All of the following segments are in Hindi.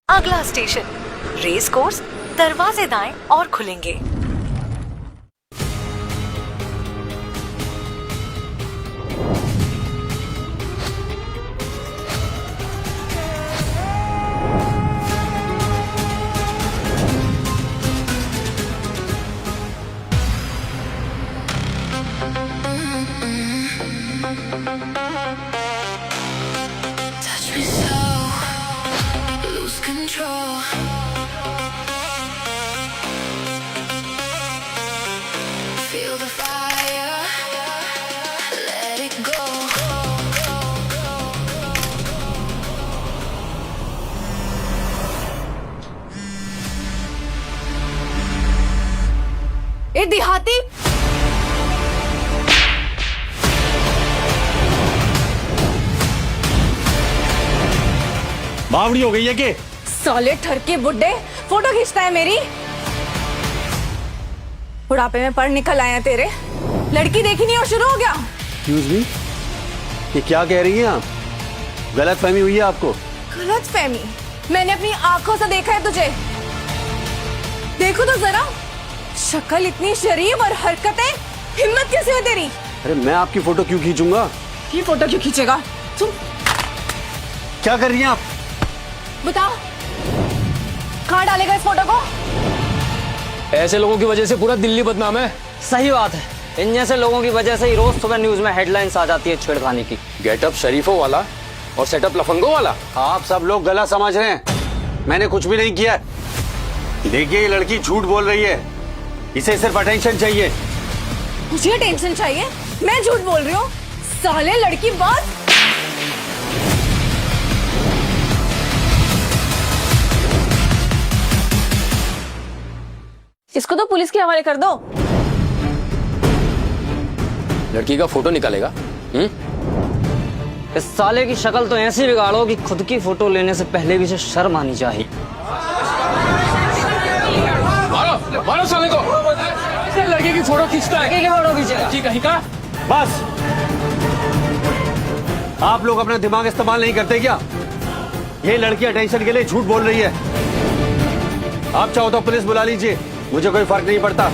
अगला स्टेशन रेस कोर्स, दरवाजे दाएं और खुलेंगे। Touch me so, lose control. Feel the fire, let it go. ए देहाती, बावड़ी हो गई है के? साले ठरके बुड्ढे, फोटो खींचता है मेरी। बुढ़ापे में पढ़ निकल आए हैं तेरे। लड़की देखी नहीं और शुरू हो गया। एक्सक्यूज मी, ये क्या कह रही हैं आप? गलत फहमी हुई है आपको। गलत फहमी? मैंने अपनी आंखों से देखा है तुझे। देखो तो जरा, शक्ल इतनी शरीफ और हरकतें, हिम्मत कैसे है तेरी? अरे मैं आपकी फोटो क्यों खींचूंगा? ये फोटो क्यों खींचेगा तुम? क्या कर रही हैं आप? बताओ, कहाँ डालेगा इस फोटो को? ऐसे लोगों की वजह से पूरा दिल्ली बदनाम है। सही बात है, इन जैसे लोगों की वजह से ही रोज सुबह न्यूज में हेडलाइंस आ जाती है छेड़खानी की। गेटअप शरीफों वाला और सेटअप लफंगों वाला। आप सब लोग गलत समझ रहे हैं, मैंने कुछ भी नहीं किया। देखिए ये लड़की झूठ बोल रही है, इसे सिर्फ अटेंशन चाहिए। मुझे टेंशन चाहिए? मैं झूठ बोल रही हूँ? साले लड़की बात। इसको तो पुलिस के हवाले कर दो। लड़की का फोटो निकालेगा। इस साले की शक्ल तो ऐसी बिगाड़ो कि खुद की फोटो लेने से पहले भी इसे शर्म आनी चाहिए। मारो मारो साले को। लड़की की फोटो खींचता है। लड़की की फोटो खींचेगा? जी कहीं का। बस, आप लोग अपना दिमाग इस्तेमाल नहीं करते क्या? ये लड़की अटेंशन के लिए झूठ बोल रही है। आप चाहो तो पुलिस बुला लीजिए, मुझे कोई फर्क नहीं पड़ता।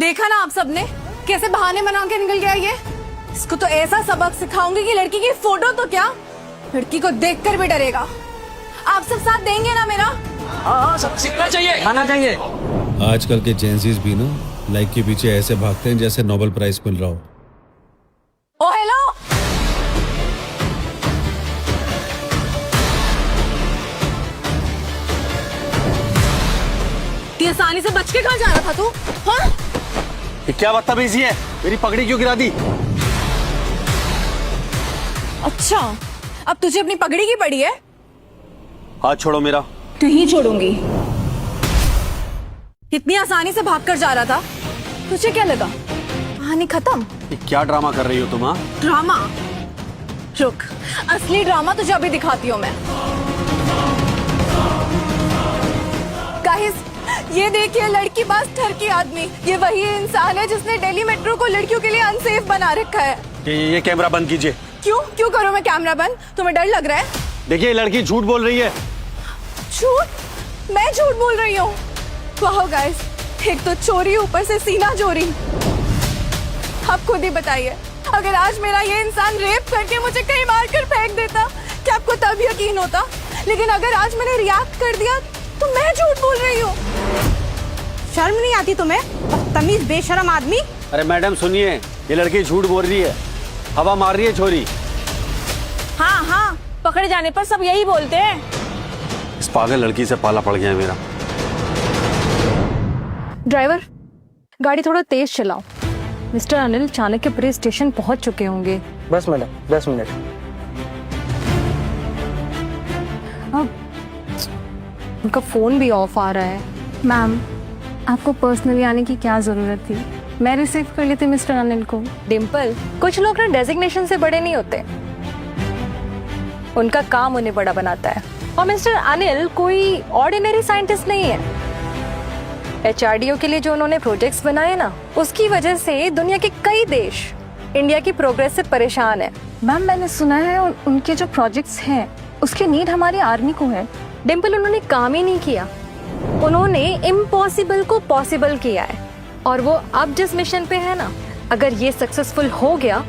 देखा ना आप सबने कैसे बहाने बना के निकल गया ये। इसको तो ऐसा सबक सिखाऊंगी कि लड़की की फोटो तो क्या, लड़की को देखकर भी डरेगा। आप सब साथ देंगे ना मेरा? हाँ सब सीखना चाहिए, खाना चाहिए। आजकल के जेंजीज भी ना लाइक के पीछे ऐसे भागते हैं जैसे नोबेल प्राइज मिल रहा हो। ओ हेलो, इतनी आसानी से बच के कहाँ जा रहा था तू? हाँ? ये क्या बदतमीजी है? मेरी पगड़ी क्यों गिरा दी? अच्छा, अब तुझे अपनी पगड़ी की पड़ी है? हाथ छोड़ो मेरा। नहीं छोड़ूंगी। इतनी आसानी से भागकर जा रहा था, तुझे क्या लगा कहानी खत्म? ये क्या ड्रामा कर रही हो तुम? हाँ, ड्रामा? रुक, असली ड्रामा तुझे अभी दिखाती हूँ मैं। गाइस, ये देखिए लड़की बस ठरकी आदमी। ये वही इंसान है जिसने दिल्ली मेट्रो को लड़कियों के लिए अनसेफ बना रखा है। ये कैमरा बंद कीजिए। क्यों क्यों करूँ मैं कैमरा बंद? तुम्हें डर लग रहा है? देखिए ये लड़की झूठ बोल रही है। झूठ? मैं झूठ बोल रही हूँ? वाह गाइस, एक तो चोरी, ऊपर से सीना चोरी। आप खुद ही बताइए, अगर आज मेरा ये इंसान रेप करके मुझे कहीं मार कर फेंक देता, क्या आपको तब यकीन होता? लेकिन अगर आज मैंने रिएक्ट कर दिया तो मैं झूठ बोल रही हूँ। शर्म नहीं आती तुम्हें, बदतमीज बेशरम आदमी? अरे मैडम सुनिए, ये लड़की झूठ बोल रही है, हवा मार रही है छोरी। हाँ हाँ, पकड़े जाने पर सब यही बोलते हैं। इस पागल लड़की से पाला पड़ गया है मेरा। ड्राइवर, गाड़ी थोड़ा तेज चलाओ। मिस्टर अनिल चाणक्यपुरी स्टेशन पहुंच चुके होंगे। बस मैडम, 10 मिनट। अब उनका फोन भी ऑफ आ रहा है। मैम, आपको पर्सनली आने की क्या जरूरत थी? मैं रिसीव कर लेती मिस्टर अनिल को। डिम्पल, कुछ लोग ना डेजिग्नेशन से बड़े नहीं होते, उनका काम उन्हें बड़ा बनाता है। और मिस्टर अनिल कोई ऑर्डिनरी साइंटिस्ट नहीं है। HRDO के लिए जो उन्होंने प्रोजेक्ट्स बनाए ना, उसकी वजह से दुनिया के कई देश इंडिया की प्रोग्रेस से परेशान है। मैम, मैंने सुना है उनके जो प्रोजेक्ट्स हैं उसकी नीड हमारी आर्मी को है। डिम्पल, उन्होंने काम ही नहीं किया, उन्होंने इम्पॉसिबल को पॉसिबल किया है। और वो अब जिस मिशन पे है ना, अगर ये सक्सेसफुल हो गया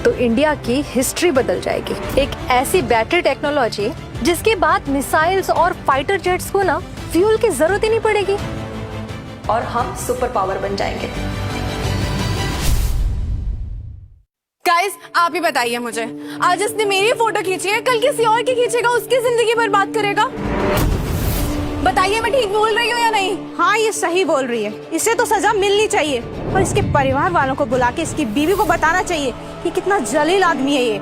तो इंडिया की हिस्ट्री बदल जाएगी। एक ऐसी बैटरी टेक्नोलॉजी जिसके बाद मिसाइल्स और फाइटर जेट्स को ना फ्यूल की जरूरत ही नहीं पड़ेगी और हम सुपर पावर बन जाएंगे। गाइस, आप ही बताइए मुझे, आज इसने मेरी फोटो खींची है, कल किसी और की खींचेगा, उसकी जिंदगी बर्बाद करेगा। बताइए, मैं ठीक बोल रही हूँ या नहीं? हाँ, ये सही बोल रही है। इसे तो सजा मिलनी चाहिए और इसके परिवार वालों को बुला के इसकी बीवी को बताना चाहिए कि कितना जलील आदमी है ये।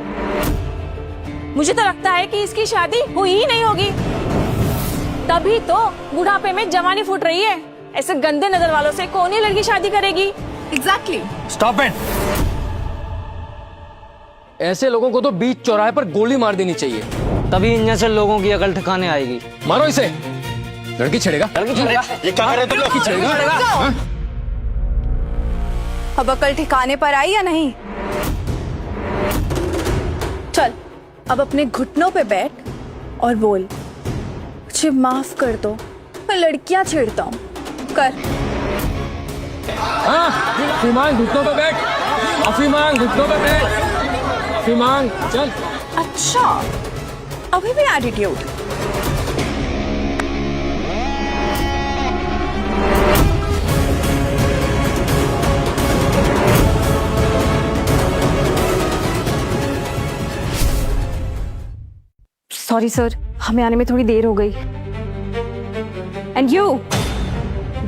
मुझे तो लगता है कि इसकी शादी हुई ही नहीं होगी, तभी तो बुढ़ापे में जवानी फूट रही है। ऐसे गंदे नजर वालों से कौन ही लड़की शादी करेगी? एग्जैक्टली। Stop it. ऐसे लोगों को तो बीच चौराहे पर गोली मार देनी चाहिए, तभी इन जैसे लोगों की अकल ठिकाने आएगी। मारो इसे। लड़की छेड़ेगा, लड़की छेड़ेगा। ये क्या कर रहे तुम? लड़की छेड़ेगा। अब अकल ठिकाने पर आई या नहीं? चल, अब अपने घुटनों पे बैठ और बोल, मुझे माफ कर दो, मैं लड़कियां छेड़ता हूँ। कर। हाँ, माफी मांग, घुटनों पे बैठ। माफी मांग, घुटनों पे बैठ। माफी मांग, चल। अच्छा, अभी भी एटीट्यूड। सॉरी सर, हमें आने में थोड़ी देर हो गई। एंड यू,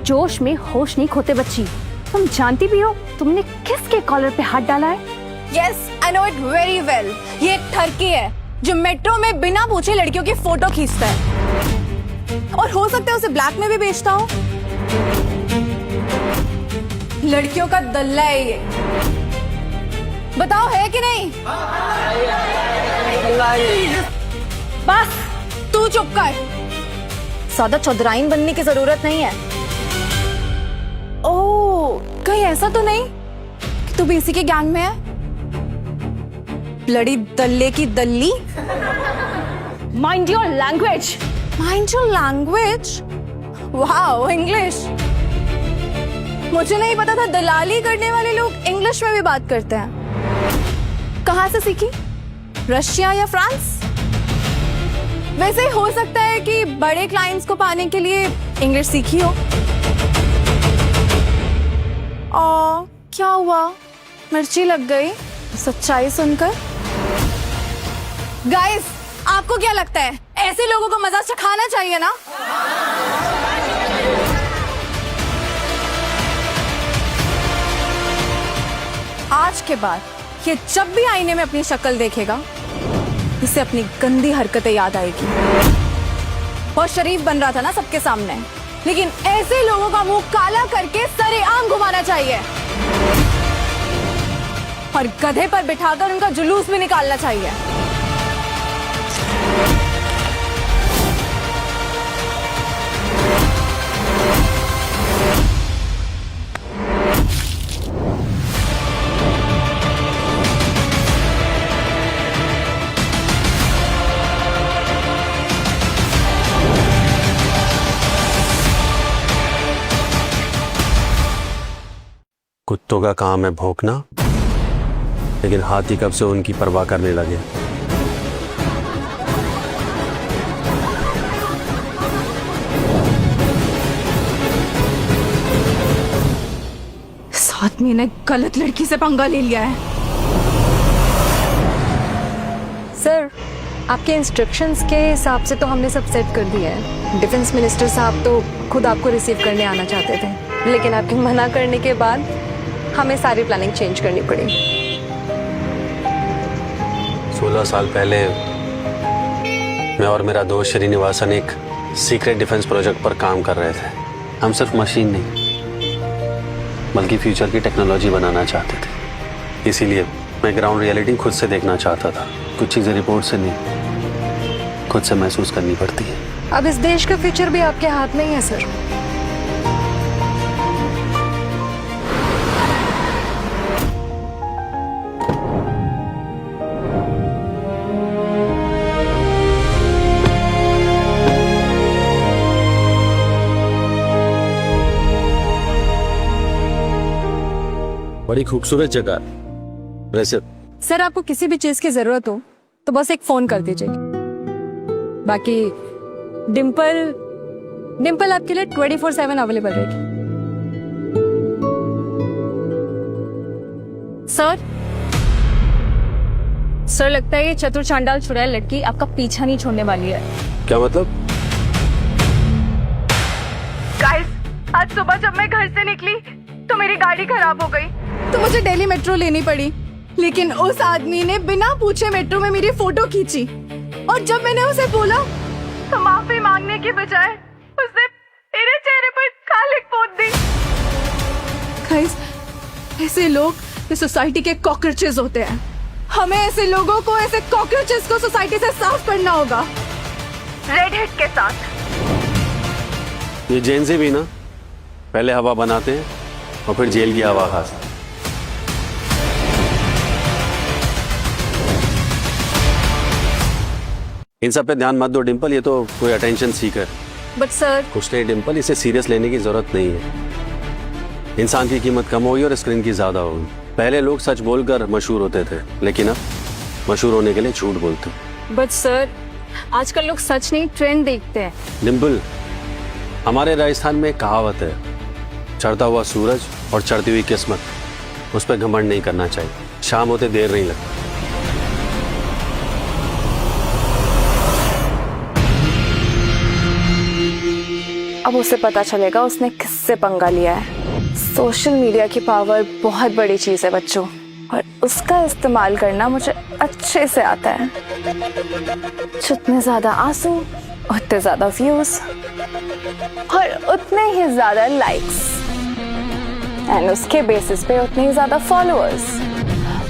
जोश में होश नहीं खोते बच्ची। तुम जानती भी हो तुमने किसके कॉलर पे हाथ डाला है? Yes, I know it very well. ये एक ठरकी है जो मेट्रो में बिना पूछे लड़कियों की फोटो खींचता है और हो सकता है उसे ब्लैक में भी बेचता हो। लड़कियों का दल्ला है ये। बताओ, है कि नहीं? बस तू चुप कर। ज्यादा चौधराइन बनने की जरूरत नहीं है। ओह, कहीं ऐसा तो नहीं कि तू भी इसी के गैंग में है? लड़ी दल्ले की Dalli. Mind your language. Mind your language? Wow, English. मुझे नहीं पता था दलाली करने वाले लोग इंग्लिश में भी बात करते हैं। कहाँ से सीखी? रशिया या फ्रांस? वैसे हो सकता है कि बड़े क्लाइंट्स को पाने के लिए इंग्लिश सीखी हो। क्या हुआ? मिर्ची लग गई सच्चाई सुनकर? गाइस, आपको क्या लगता है ऐसे लोगों को मजा चखाना चाहिए ना? आज के बाद ये जब भी आईने में अपनी शक्ल देखेगा, इसे अपनी गंदी हरकतें याद आएगी। बहुत शरीफ बन रहा था ना सबके सामने, लेकिन ऐसे लोगों का मुंह काला करके सरेआम घुमाना चाहिए और गधे पर बिठाकर उनका जुलूस भी निकालना चाहिए। कुत्तों का काम है भौंकना, लेकिन हाथी कब से उनकी परवाह करने लगे। इस आदमी ने गलत लड़की से पंगा ले लिया है। सर, आपके इंस्ट्रक्शंस के हिसाब से तो हमने सब सेट कर दिया है। डिफेंस मिनिस्टर साहब तो खुद आपको रिसीव करने आना चाहते थे, लेकिन आपके मना करने के बाद हमें सारी प्लानिंग चेंज करनी पड़ी। 16 साल पहले मैं और मेरा दोस्त श्रीनिवासन एक सीक्रेट डिफेंस प्रोजेक्ट पर काम कर रहे थे। हम सिर्फ मशीन नहीं बल्कि फ्यूचर की टेक्नोलॉजी बनाना चाहते थे। इसीलिए मैं ग्राउंड रियलिटी खुद से देखना चाहता था। कुछ चीजें रिपोर्ट से नहीं, खुद से महसूस करनी पड़ती है। अब इस देश का फ्यूचर भी आपके हाथ में ही है सर। बड़ी खूबसूरत जगह वैसे। सर आपको किसी भी चीज की जरूरत हो तो बस एक फोन कर दीजिए। बाकी डिम्पल आपके लिए 24/7 अवेलेबल रहेगी। सर लगता है ये चतुर चांडाल चुड़ैल लड़की आपका पीछा नहीं छोड़ने वाली है। क्या मतलब? गाइस, आज सुबह जब मैं घर से निकली तो मेरी गाड़ी खराब हो गई, तो मुझे दिल्ली मेट्रो लेनी पड़ी। लेकिन उस आदमी ने बिना पूछे मेट्रो में मेरी फोटो खींची, और जब मैंने उसे बोला तो माफी मांगने की बजाय उसने मेरे चेहरे पर खालिक पोत दी। गाइस, ऐसे लोग इस सोसाइटी के कॉकरोचेस होते हैं। हमें ऐसे लोगों को, ऐसे कॉकरोचेस को सोसाइटी से साफ करना होगा, रेड हिट के साथ। ये जेंजी भी ना पहले हवा बनाते हैं और फिर जेल की हवा खाते हैं। इन सब पे ध्यान मत दो डिम्पल, ये तो कोई अटेंशन सीकर। बट सर कुछ नहीं डिम्पल, इसे सीरियस लेने की जरूरत नहीं है। इंसान की कीमत कम होगी और स्क्रीन की ज्यादा होगी। पहले लोग सच बोलकर मशहूर होते थे, लेकिन अब मशहूर होने के लिए झूठ बोलते हैं। बट सर आजकल लोग सच नहीं ट्रेंड देखते हैं। डिम्पल, हमारे राजस्थान में एक कहावत है, चढ़ता हुआ सूरज और चढ़ती हुई किस्मत, उस पर घमंड नहीं करना चाहिए। शाम होते देर नहीं लगती। अब उसे पता चलेगा उसने किससे पंगा लिया है। सोशल मीडिया की पावर बहुत बड़ी चीज है बच्चों, और उसका इस्तेमाल करना मुझे अच्छे से आता है। जितने ज्यादा आंसू उतने ज्यादा व्यूज और उतने ही ज्यादा लाइक्स, एंड उसके बेसिस पे उतने ही ज्यादा फॉलोअर्स।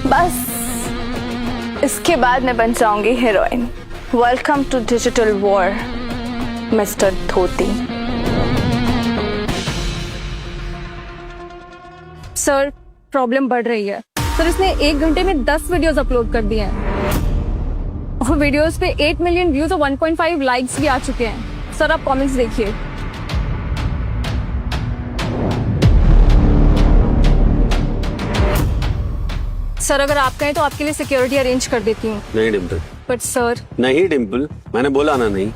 बस इसके बाद मैं बन जाऊंगी heroine. Welcome to digital war mister Dhoti. Sir problem बढ़ रही है। सर इसने 1 घंटे में 10 वीडियोस अपलोड कर दिए हैं। वो वीडियोस पे 8 मिलियन व्यूज और 1.5 लाइक्स भी आ चुके हैं। सर आप कमेंट्स देखिए। सर अगर आप कहें तो आपके लिए सिक्योरिटी अरेंज कर देती हूँ। नहीं डिम्पल। बट सर नहीं डिम्पल, मैंने बोला ना नहीं।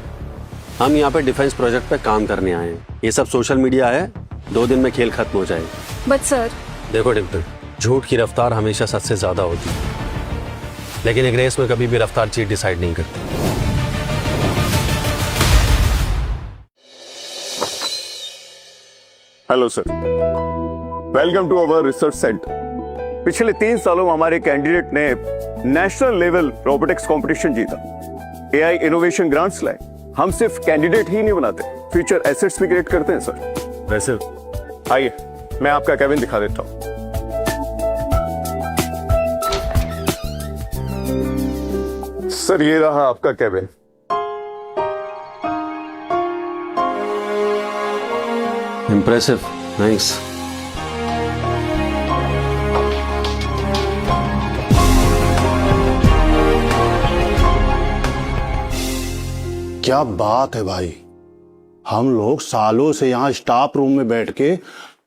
हम यहाँ पे डिफेंस प्रोजेक्ट पे काम करने आए हैं। ये सब सोशल मीडिया है, 2 दिन में खेल खत्म हो जाएगा। बट सर देखो डिम्पल, झूठ की रफ्तार हमेशा सच से ज्यादा होती है, लेकिन एक रेस में कभी भी रफ्तार चीज डिसाइड नहीं करती। Hello sir, welcome to our research centre. पिछले 3 सालों में हमारे कैंडिडेट ने नेशनल लेवल रोबोटिक्स कंपटीशन जीता, एआई इनोवेशन ग्रांट्स लाए। हम सिर्फ कैंडिडेट ही नहीं बनाते, फ्यूचर एसेट्स भी क्रिएट करते हैं सर। वैसे आइए मैं आपका केबिन दिखा देता हूं। सर ये रहा आपका केबिन। Impressive, nice. क्या बात है भाई, हम लोग सालों से यहाँ स्टाफ रूम में बैठ के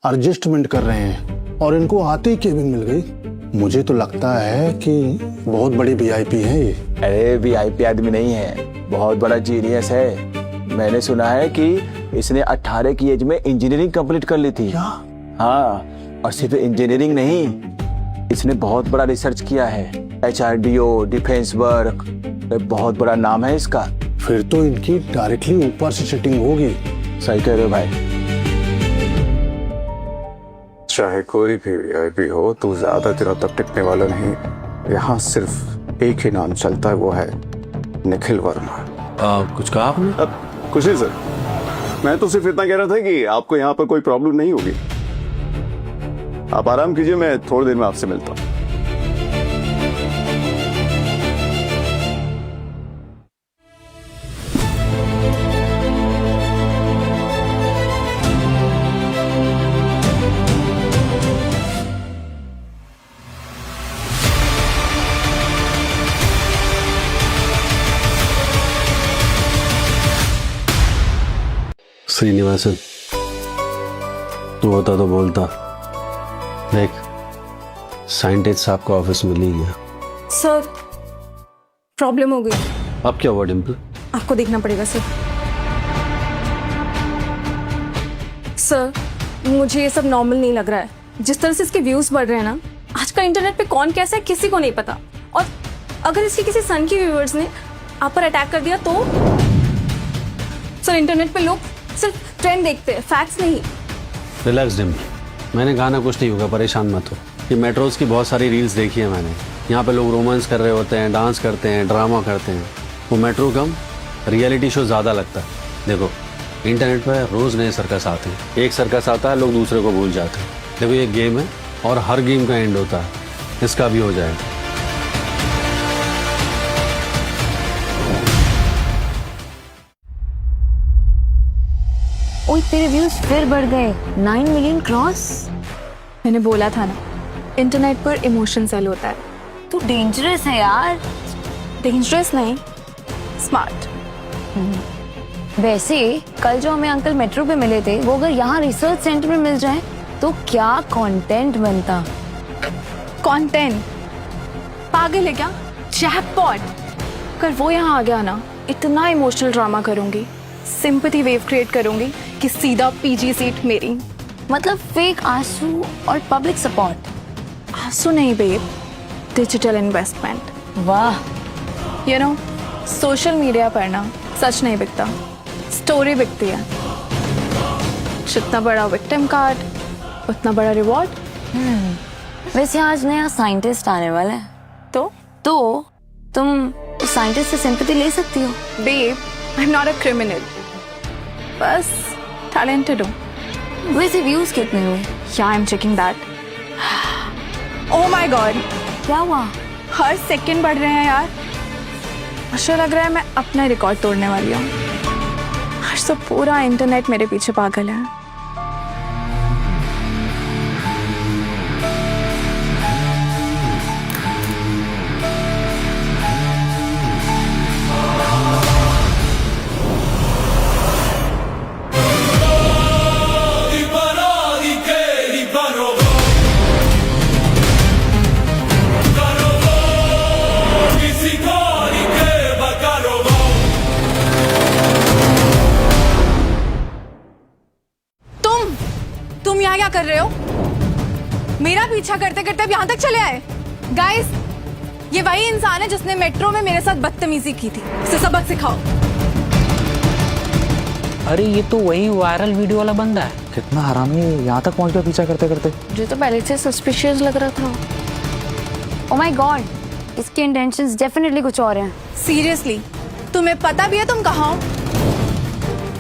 एडजस्टमेंट कर रहे हैं और इनको आते ही केबिन मिल गई। मुझे तो लगता है कि बहुत बड़ी वीआईपी है ये। अरे वीआईपी आदमी नहीं है, बहुत बड़ा जीनियस है। मैंने सुना है कि इसने 18 की एज में इंजीनियरिंग कंप्लीट कर ली थी। क्या? हाँ, और सिर्फ इंजीनियरिंग नहीं, इसने बहुत बड़ा रिसर्च किया है, HRDO, डिफेंस वर्क, बहुत बड़ा नाम है इसका। फिर तो इनकी डायरेक्टली ऊपर से सेटिंग होगी। सही कह रहे हो भाई। चाहे कोई भी वीआईपी हो तो ज्यादा दिनों तक टिकने वाला नहीं। यहाँ सिर्फ एक ही नाम चलता है, वो है निखिल वर्मा। कुछ कहा आपने? कुछ नहीं सर, मैं तो सिर्फ इतना कह रहा था कि आपको यहाँ पर कोई प्रॉब्लम नहीं होगी। आप आराम कीजिए, मैं थोड़ी देर में आपसे मिलता हूँ। श्रीनिवासन, तू होता तो बोलता। देख, साइंटिस्ट साहब का ऑफिस मिल ही गया। सर, प्रॉब्लम हो गई। अब क्या हुआ डिम्पल? आपको देखना पड़ेगा सर। सर, मुझे ये सब नॉर्मल नहीं लग रहा है। जिस तरह से इसके व्यूज बढ़ रहे हैं ना, आजकल इंटरनेट पे कौन कैसा है किसी को नहीं पता। और अगर इसके किसी सन के व्यूअर्स ने आप पर अटैक कर दिया तो? सर, इंटरनेट पे लोग सिर्फ ट्रेंड देखते हैं, फैक्ट्स नहीं। रिलैक्स डिम्पल, मैंने कहा ना कुछ नहीं होगा, परेशान मत हो। ये मेट्रोज की बहुत सारी रील्स देखी है मैंने। यहाँ पे लोग रोमांस कर रहे होते हैं, डांस करते हैं, ड्रामा करते हैं। वो मेट्रो कम, रियलिटी शो ज़्यादा लगता है। देखो, इंटरनेट पर रोज़ नए सर्कस आते हैं। एक सर्कस आता है, लोग दूसरे को भूल जाते हैं। देखो, ये गेम है और हर गेम का एंड होता है, इसका भी हो जाएगा। ओए, तेरे व्यूज फिर बढ़ गए, 9 मिलियन क्रॉस। मैंने बोला था ना, इंटरनेट पर इमोशन सेल होता है। तू डेंजरस है यार। डेंजरस नहीं, स्मार्ट। वैसे कल जो हमें अंकल मेट्रो पे मिले थे, वो अगर यहाँ रिसर्च सेंटर में मिल जाए तो क्या कंटेंट बनता। कंटेंट? पागल है क्या? जैकपॉट। अगर वो यहाँ आ गया ना, इतना इमोशनल ड्रामा करूंगी, सिंपैथी वेव क्रिएट करूंगी कि सीधा पीजी सीट मेरी। मतलब फेक आंसू और पब्लिक सपोर्ट। आंसू नहीं बेब, डिजिटल इन्वेस्टमेंट। वाह। यू नो, सोशल मीडिया पर ना सच नहीं बिकता, स्टोरी बिकती है। जितना बड़ा विक्टिम कार्ड उतना बड़ा रिवॉर्ड। वैसे आज नया साइंटिस्ट आने वाला है, तो तुम साइंटिस्ट से सिंपैथी ले सकती हो। Babe, I am not a criminal, बस टैलेंटेड हूँ। वैसे व्यूज कितने हुए? या I am checking that. Oh my god, क्या हुआ? हर सेकंड बढ़ रहे हैं यार। अच्छा लग रहा है मैं अपना रिकॉर्ड तोड़ने वाली हूँ। आज तो पूरा इंटरनेट मेरे पीछे पागल है। तुम यहाँ क्या कर रहे हो? मेरा पीछा करते करते अब यहाँ तक चले आए। गाइस, ये वही इंसान है जिसने मेट्रो में मेरे साथ बदतमीजी की थी। इसे सबक सिखाओ। अरे ये तो वही वायरल वीडियो वाला बंदा है। कितना हरामी है, यहाँ तक पहुँच गया पीछा करते करते। मुझे तो पहले से सस्पिशियस लग रहा था। ओह माय गॉड, इसके इंटेंशंस डेफिनेटली कुछ और हैं। सीरियसली, तुम्हें पता भी है तुम कहाँ हो?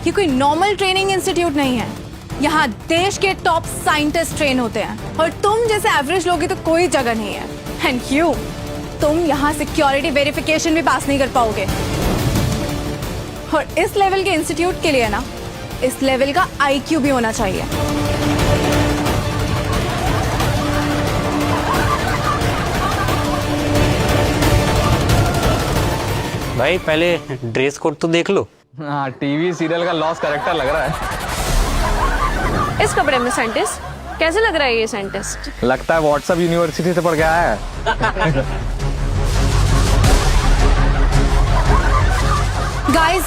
ये कोई नॉर्मल ट्रेनिंग इंस्टीट्यूट नहीं है। यहाँ देश के टॉप साइंटिस्ट ट्रेन होते हैं और तुम जैसे एवरेज लोग की तो कोई जगह नहीं है। एंड यू, तुम यहाँ सिक्योरिटी वेरिफिकेशन भी पास नहीं कर पाओगे। और इस लेवल के इंस्टीट्यूट के लिए ना, इस लेवल का IQ भी होना चाहिए। भाई पहले ड्रेस कोड तो देख लो। हाँ, टीवी सीरियल का लॉस कैरेक्टर लग रहा है। इस कपड़े में साइंटिस्ट कैसे लग रहा है? ये साइंटिस्ट लगता है व्हाट्सएप यूनिवर्सिटी से पढ़ के आया है। गाइस,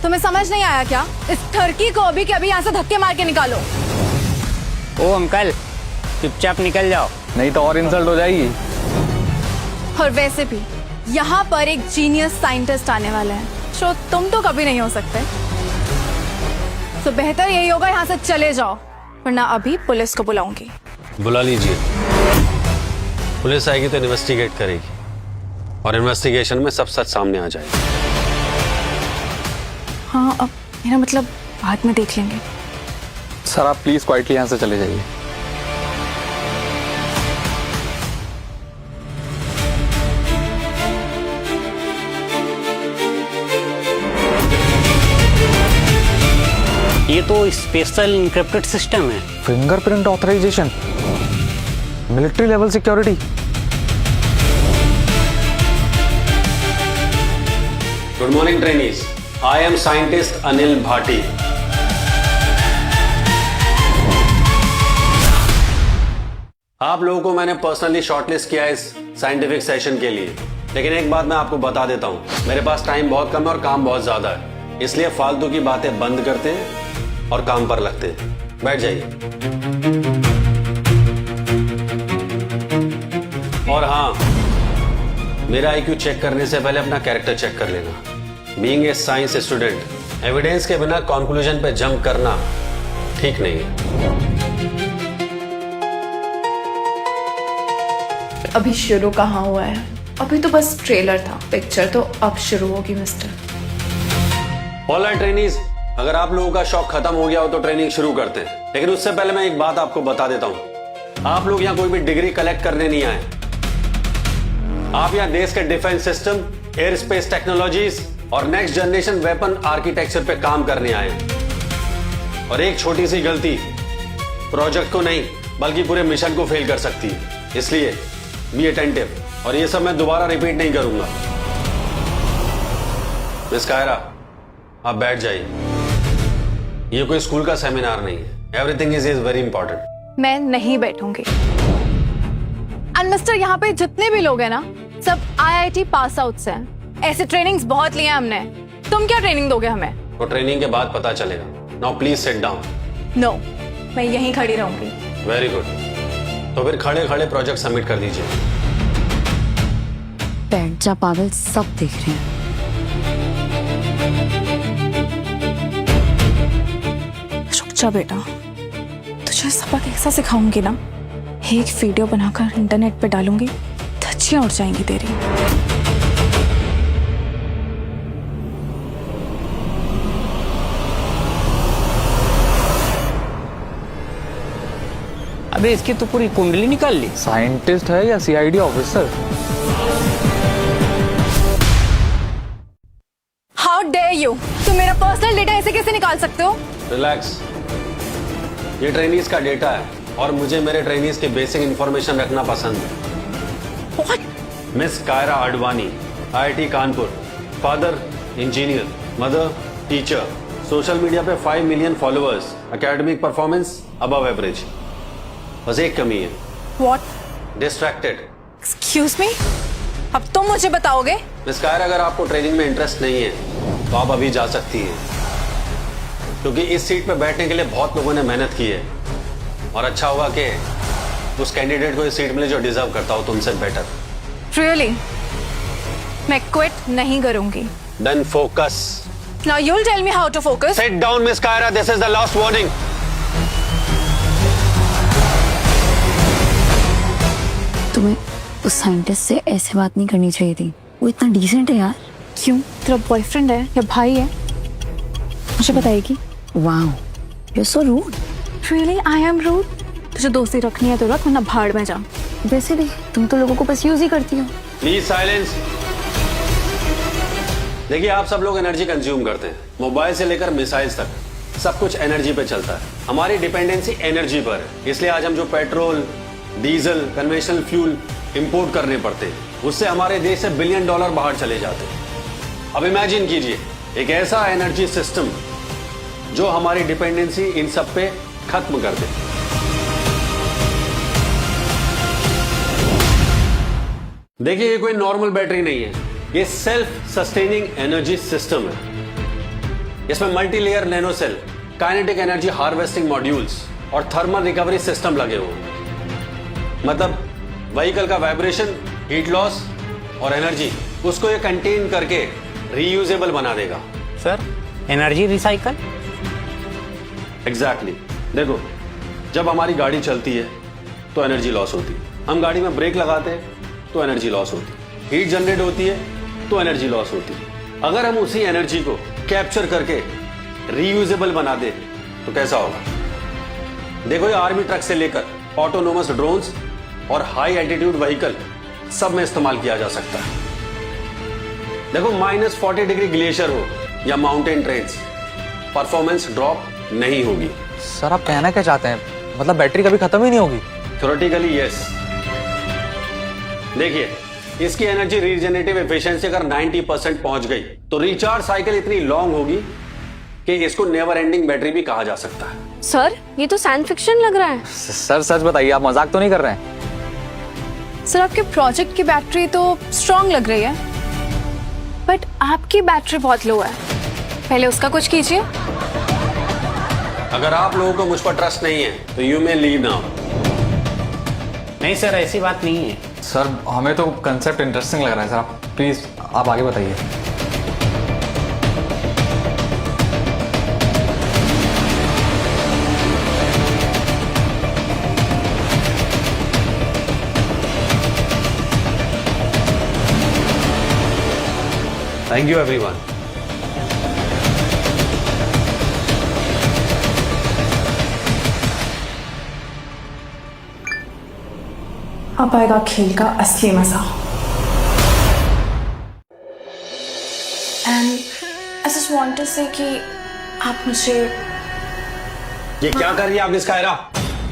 तुम्हें समझ नहीं आया क्या? इस ठरकी को अभी के अभी यहाँ से धक्के मार के निकालो। ओ अंकल, चुपचाप निकल जाओ, नहीं तो और इंसल्ट हो जाएगी। और वैसे भी यहाँ पर एक जीनियस साइंटिस्ट आने वाला है जो तुम तो कभी नहीं हो सकते। तो बेहतर यही होगा यहाँ से चले जाओ, वरना अभी पुलिस को बुलाऊंगी। बुला लीजिए, पुलिस आएगी तो इन्वेस्टिगेट करेगी और इन्वेस्टिगेशन में सब सच सामने आ जाएगा। हाँ, अब मेरा मतलब बाद में देख लेंगे। सर आप प्लीज क्वाइटली यहाँ से चले जाइए। ये तो स्पेशल इनक्रिप्टेड सिस्टम है। Fingerprint authorisation, military level security. Good morning trainees, I am scientist Anil Bhati. आप लोगों को मैंने पर्सनली शॉर्टलिस्ट किया इस साइंटिफिक सेशन के लिए, लेकिन एक बात मैं आपको बता देता हूं, मेरे पास टाइम बहुत कम है और काम बहुत ज्यादा है, इसलिए फालतू की बातें बंद करते हैं और काम पर लगते हैं। बैठ जाइए। और हाँ, मेरा IQ चेक करने से पहले अपना कैरेक्टर चेक कर लेना। Being a science student, evidence के बिना कंक्लूजन पे जंप करना ठीक नहीं है। अभी शुरू कहाँ हुआ है, अभी तो बस ट्रेलर था, पिक्चर तो अब शुरू होगी मिस्टर। ऑलराइट ट्रेनीज, अगर आप लोगों का शौक खत्म हो गया हो तो ट्रेनिंग शुरू करते हैं, लेकिन उससे पहले मैं एक बात आपको बता देता हूं। आप लोग यहाँ कोई भी डिग्री कलेक्ट करने नहीं आए। आप यहाँ देश के defence system, air space technologies और नेक्स्ट जनरेशन वेपन आर्किटेक्चर पे काम करने आए। और एक छोटी सी गलती प्रोजेक्ट को नहीं बल्कि पूरे मिशन को फेल कर सकती है, इसलिए बी अटेंटिव। और ये सब मैं दोबारा रिपीट नहीं करूंगा। मिस कायरा, आप बैठ जाइए। ये कोई स्कूल का सेमिनार नहीं है। Everything is very important. मैं नहीं बैठूंगी। एंड मिस्टर, यहाँ पे जितने भी लोग हैं ना, सब IIT पास आउट से हैं। ऐसे ट्रेनिंग्स बहुत लिए हैं हमने। तुम क्या ट्रेनिंग दोगे हमें? वो ट्रेनिंग के बाद पता चलेगा। Now please sit down. No, मैं यहीं खड़ी रहूंगी। Very good. तो फिर खड़े खड़े प्रोजेक्ट सबमिट कर दीजिए। बैठ जा पागल, सब देख रहे हैं। जा बेटा, तुझे सबक ऐसा सिखाऊंगी ना, एक वीडियो बनाकर इंटरनेट पे डालूंगी, धज्जियां उड़ जाएंगी तेरी। अबे इसकी तो पूरी कुंडली निकाल ली। साइंटिस्ट है या CID officer? How dare you, तुम मेरा पर्सनल डेटा ऐसे कैसे निकाल सकते हो? रिलैक्स, ये ट्रेनीज का डेटा है और मुझे मेरे ट्रेनीज के बेसिक इंफॉर्मेशन रखना पसंद है। What? Miss Kiara Advani, IIT Kanpur, father engineer, mother teacher, social media पे 5 million followers, academic performance above average. बस एक कमी है। What? डिस्ट्रैक्टेड। Excuse me? अब तुम मुझे बताओगे? मिस कायरा, अगर आपको ट्रेनिंग में इंटरेस्ट नहीं है तो आप अभी जा सकती हैं, क्योंकि इस सीट पे बैठने के लिए बहुत लोगों ने मेहनत की है और अच्छा होगा कि उस कैंडिडेट को इस सीट मिले जो डिजर्व करता हो तुमसे बेटर। Really? मैं क्विट नहीं करूंगी। Then focus. Now you'll tell me how to focus. Sit down, Miss Kaira. This is the last warning. तुम्हें उस साइंटिस्ट से ऐसे बात नहीं करनी चाहिए थी। वो इतना डिसेंट है यार। क्यों? तेरा बॉयफ्रेंड है या भाई है? मुझे बताएगी? Wow, you're so rude. Really? I am rude? तुझे दोस्ती रखनी है तो रख, वरना भाड़ में जा। वैसे भी तुम तो लोगों को बस यूज ही करती हो। Please silence. देखिए, आप सब लोग एनर्जी कंज्यूम करते हैं, मोबाइल से लेकर मिसाइल्स तक सब कुछ एनर्जी पे चलता है। हमारी डिपेंडेंसी एनर्जी पर है, इसलिए आज हम जो petrol, diesel, conventional fuel import करने पड़ते हैं, उससे हमारे देश से $1 बिलियन बाहर चले जाते हैं। अब इमेजिन कीजिए एक ऐसा एनर्जी सिस्टम जो हमारी डिपेंडेंसी इन सब पे खत्म कर दे। देखिए, ये कोई नॉर्मल बैटरी नहीं है, ये सेल्फ सस्टेनिंग एनर्जी सिस्टम है। इसमें multi layer nano cell, kinetic energy harvesting modules और थर्मल रिकवरी सिस्टम लगे हुए हैं। मतलब व्हीकल का वाइब्रेशन, हीट लॉस और एनर्जी, उसको ये कंटेन करके रीयूजेबल बना देगा। Sir, energy recycle? एग्जैक्टली। देखो, जब हमारी गाड़ी चलती है तो एनर्जी लॉस होती है, हम गाड़ी में ब्रेक लगाते हैं तो एनर्जी लॉस होती है, हीट जनरेट होती है तो एनर्जी लॉस होती है। अगर हम उसी एनर्जी को कैप्चर करके रीयूजेबल बना दे तो कैसा होगा? देखो, ये आर्मी ट्रक से लेकर ऑटोनोमस ड्रोन्स और हाई एल्टीट्यूड व्हीकल सब में इस्तेमाल किया जा सकता है। देखो, -40 डिग्री ग्लेशियर हो या माउंटेन ट्रेन्स, परफॉर्मेंस ड्रॉप नहीं होगी। सर आप कहना क्या चाहते हैं? मतलब बैटरी कभी खत्म ही नहीं होगी? Theoretically yes. देखिए, इसकी एनर्जी रीजनरेटिव एफिशिएंसी अगर 90% पहुंच गई तो रिचार्ज साइकिल इतनी लॉन्ग होगी कि इसको नेवर एंडिंग बैटरी भी कहा जा सकता है। सर, ये तो साइंस फिक्शन लग रहा है। सर सच बताइए, आप मजाक तो नहीं कर रहे हैं? सर, आपके प्रोजेक्ट की बैटरी तो स्ट्रांग लग रही है, बट आपकी बैटरी बहुत लो है। पहले उसका कुछ कीजिए। अगर आप लोगों को मुझ पर ट्रस्ट नहीं है तो यू मे लीव नाउ। नहीं सर, ऐसी बात नहीं है। सर हमें तो कंसेप्ट इंटरेस्टिंग लग रहा है सर, आप प्लीज आप आगे बताइए। Thank you everyone. अब आएगा खेल का असली मजा। And I just want to say कि आप मुझे ये क्या कर रही है आप miss Kiara?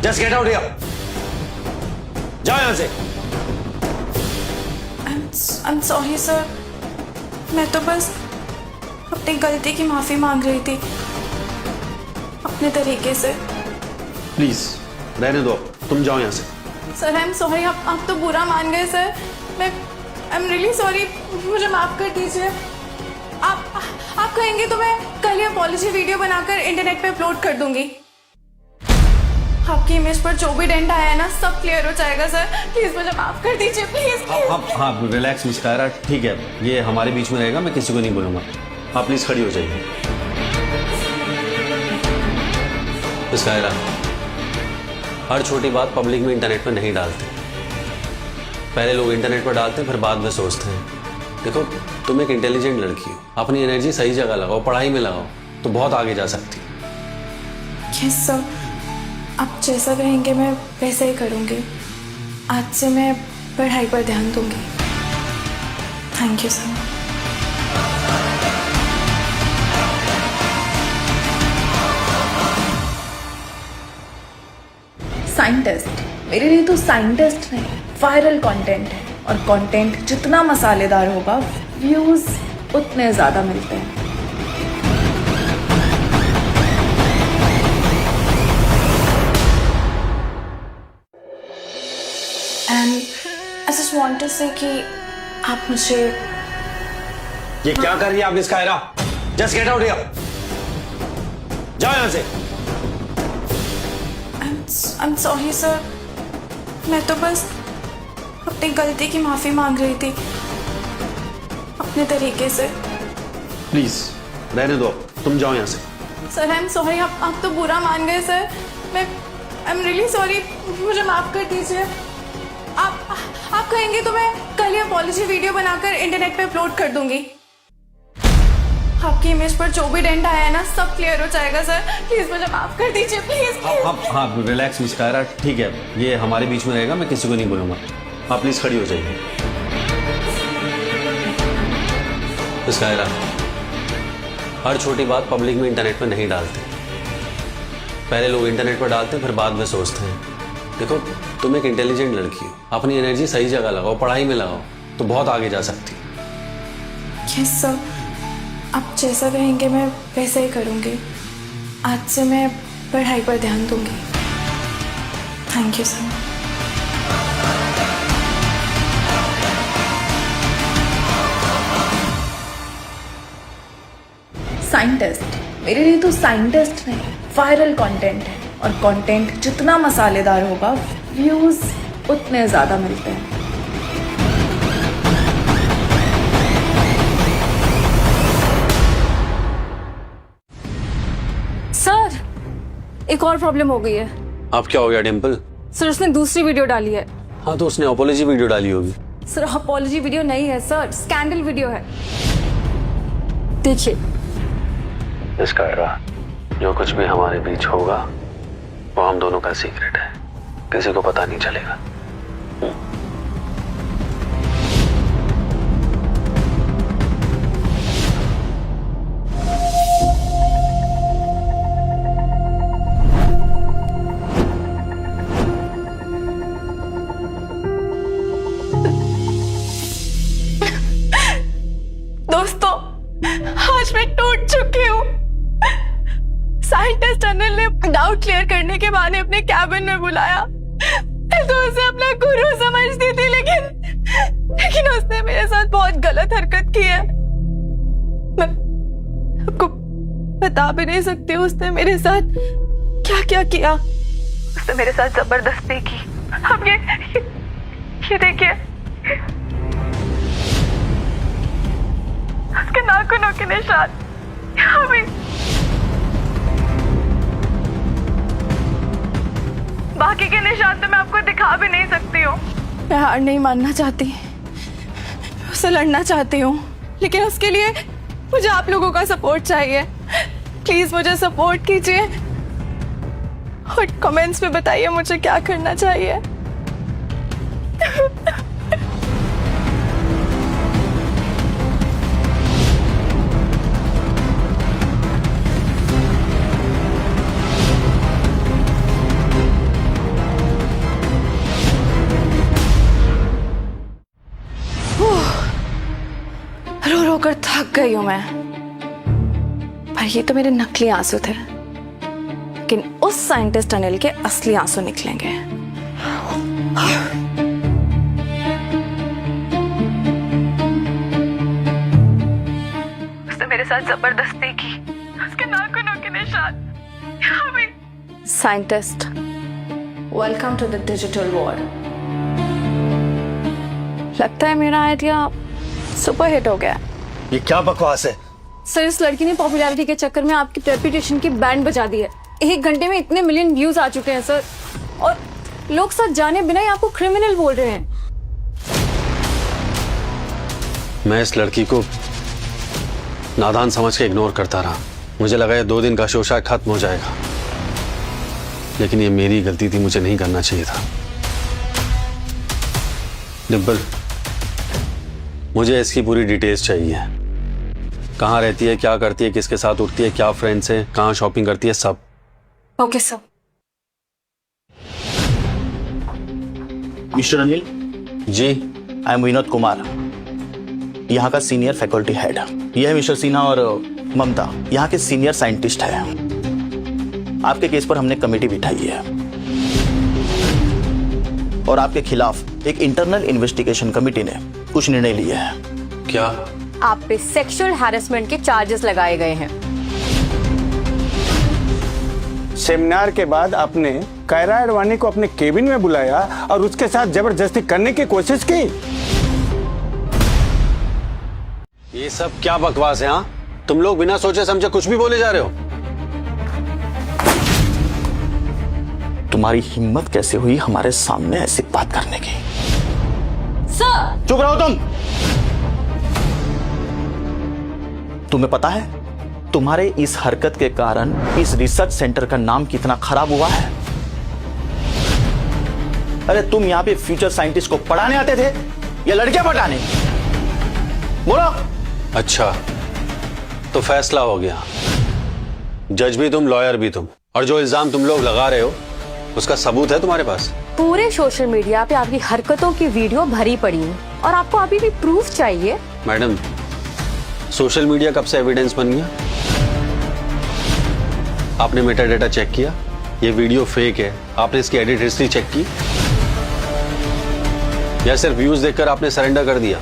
Just get out here. जाओ यहां से। आई एम सॉरी सर, मैं तो बस अपनी गलती की माफी मांग रही थी अपने तरीके से। प्लीज रहने दो, तुम जाओ यहां से। सर आई एम सॉरी, आप तो बुरा मान गए सर। मैं आई एम रियली सॉरी, मुझे माफ कर दीजिए। आप कहेंगे तो मैं कल ये अपॉलॉजी वीडियो बनाकर इंटरनेट पे अपलोड कर दूंगी। आपकी इमेज पर जो भी डेंट आया है ना, सब क्लियर हो जाएगा सर। प्लीज मुझे माफ कर दीजिए, प्लीज। हाँ रिलैक्स मिस कायरा, ठीक है, ये हमारे बीच में रहेगा, मैं किसी को नहीं बोलूंगा। आप प्लीज खड़ी हो जाइए। मिस कायरा, हर छोटी बात पब्लिक में इंटरनेट पर नहीं डालते। पहले लोग इंटरनेट पर डालते हैं, फिर बाद में सोचते हैं। देखो, तुम एक इंटेलिजेंट लड़की हो, अपनी एनर्जी सही जगह लगाओ, पढ़ाई में लगाओ तो बहुत आगे जा सकती हो। यस सर, आप जैसा कहेंगे मैं वैसा ही करूँगी। आज से मैं पढ़ाई पर ध्यान दूंगी। Thank you sir. साइंटिस्ट मेरे लिए तो साइंटिस्ट नहीं, वायरल कंटेंट है। और कंटेंट जितना मसालेदार होगा, व्यूज उतने ज्यादा मिलते हैं। And I just want to say कि आप मुझे ये क्या कर रही है आप miss Kiara? Just get out here. जाओ यहां से। आई एम सॉरी सर, मैं तो बस अपनी गलती की माफी मांग रही थी अपने तरीके से। प्लीज रहने दो, तुम जाओ यहां से। सर आई एम सॉरी, आप तो बुरा मान गए सर। मैं आई एम रियली सॉरी, मुझे माफ कर दीजिए। आप कहेंगे तो मैं कल ये अपॉलॉजी वीडियो बनाकर इंटरनेट पे अपलोड कर दूंगी। आपकी इमेज पर जो भी डेंट आया है ना, सब क्लियर हो जाएगा सर। प्लीज मुझे माफ कर दीजिए, प्लीज। हाँ रिलैक्स मिस कायरा, ठीक है, ये हमारे बीच में रहेगा, मैं किसी को नहीं बोलूंगा। आप प्लीज खड़ी हो जाइए। मिस कायरा, हर छोटी बात पब्लिक में इंटरनेट पर नहीं डालते। पहले लोग इंटरनेट पर डालते हैं, फिर बाद में सोचते हैं। देखो, तुम एक इंटेलिजेंट लड़की हो, अपनी एनर्जी सही जगह लगाओ, पढ़ाई में लगाओ तो बहुत आगे जा सकती हो। यस सर, आप जैसा कहेंगे मैं वैसा ही करूँगी। आज से मैं पढ़ाई पर ध्यान दूंगी। Thank you sir. साइंटिस्ट मेरे लिए तो साइंटिस्ट नहीं, वायरल कंटेंट है। और कंटेंट जितना मसालेदार होगा, व्यूज उतने ज्यादा मिलते हैं। सर, एक और प्रॉब्लम हो गई है। अब क्या हो गया डिम्पल? सर, उसने दूसरी वीडियो डाली है। हाँ तो उसने अपॉलॉजी वीडियो डाली होगी। सर, अपॉलॉजी वीडियो नहीं है सर, स्कैंडल वीडियो है। देखिए। इसका एरा, जो कुछ भी हमारे बीच होगा वो हम दोनों का सीक्रेट है, किसी को पता नहीं चलेगा। दोस्तों, आज मैं टूट चुकी हूँ। साइंटिस्ट अनिल ने डाउट क्लियर करने के बहाने अपने कैबिन में बुलाया। मैं तो उसे अपना गुरु समझती थी, लेकिन उसने मेरे साथ बहुत गलत हरकत की है। मैं आपको बता भी नहीं सकती उसने मेरे साथ क्या क्या किया। उसने मेरे साथ जबरदस्ती की। अब ये देखिए, उसके नाखूनों के निशान यहाँ भी। बाकी के निशान तो मैं आपको दिखा भी नहीं सकती हूँ। मैं हार नहीं मानना चाहती, उससे लड़ना चाहती हूँ, लेकिन उसके लिए मुझे आप लोगों का सपोर्ट चाहिए। प्लीज मुझे सपोर्ट कीजिए और कमेंट्स में बताइए मुझे क्या करना चाहिए। रो रो कर थक गई हूं मैं, पर ये तो मेरे नकली आंसू थे, लेकिन उस साइंटिस्ट अनिल के असली आंसू निकलेंगे। उसने मेरे साथ जबरदस्ती की। उसके नाखूनों के निशान यहाँ भी। Scientist, welcome to the digital war. लगता है मेरा आइडिया सुपर हिट हो गया। ये क्या बकवास है? सर, इस लड़की ने पॉपुलैरिटी के चक्कर में आपकी रेपुटेशन की बैंड बजा दी है। 1 घंटे में इतने मिलियन व्यूज आ चुके हैं सर, और लोग सच जाने बिना ही आपको क्रिमिनल बोल रहे हैं। मैं इस लड़की को नादान समझ के इग्नोर करता रहा। मुझे लगा ये 2 दिन का शो शायद खत्म हो जाएगा, लेकिन ये मेरी गलती थी, मुझे नहीं करना चाहिए था। डिम्पल, मुझे इसकी पूरी डिटेल्स चाहिए। कहाँ रहती है, क्या करती है, किसके साथ उठती है, क्या फ्रेंड्स हैं, कहाँ शॉपिंग करती है, सब। Okay sir. Mister Anil ji, I am Vinod Kumar, यहाँ का सीनियर फैकल्टी हेड। यह है मिस्टर सिन्हा और ममता, यहाँ के सीनियर साइंटिस्ट है। आपके केस पर हमने कमेटी बिठाई है और आपके खिलाफ एक इंटरनल इन्वेस्टिगेशन कमेटी ने कुछ निर्णय लिए हैं। क्या? आप पे सेक्सुअल हैरेसमेंट के चार्जेस लगाए गए हैं। सेमिनार के बाद आपने कायरा अडवाणी को अपने केबिन में बुलाया और उसके साथ जबरदस्ती करने की कोशिश की। ये सब क्या बकवास है? हाँ, तुम लोग बिना सोचे समझे कुछ भी बोले जा रहे हो। तुम्हारी हिम्मत कैसे हुई हमारे सामने ऐसी बात करने की? सर, चुप रहो तुम। तुम्हें पता है तुम्हारे इस हरकत के कारण इस रिसर्च सेंटर का नाम कितना खराब हुआ है? अरे तुम यहाँ पे फ्यूचर साइंटिस्ट को पढ़ाने आते थे या लड़कियां पढ़ाने? बोलो। अच्छा, तो फैसला हो गया। जज भी तुम, लॉयर भी तुम, और जो इल्जाम तुम लोग लगा रहे हो उसका सबूत है तुम्हारे पास? पूरे सोशल मीडिया पे आपकी हरकतों की वीडियो भरी पड़ी है और आपको अभी भी प्रूफ चाहिए। मैडम, सोशल मीडिया कब से एविडेंस बन गया? आपने मेटा डेटा चेक किया? ये वीडियो फेक है, आपने इसकी एडिट हिस्ट्री चेक की? या सिर्फ व्यूज देखकर आपने सरेंडर कर दिया?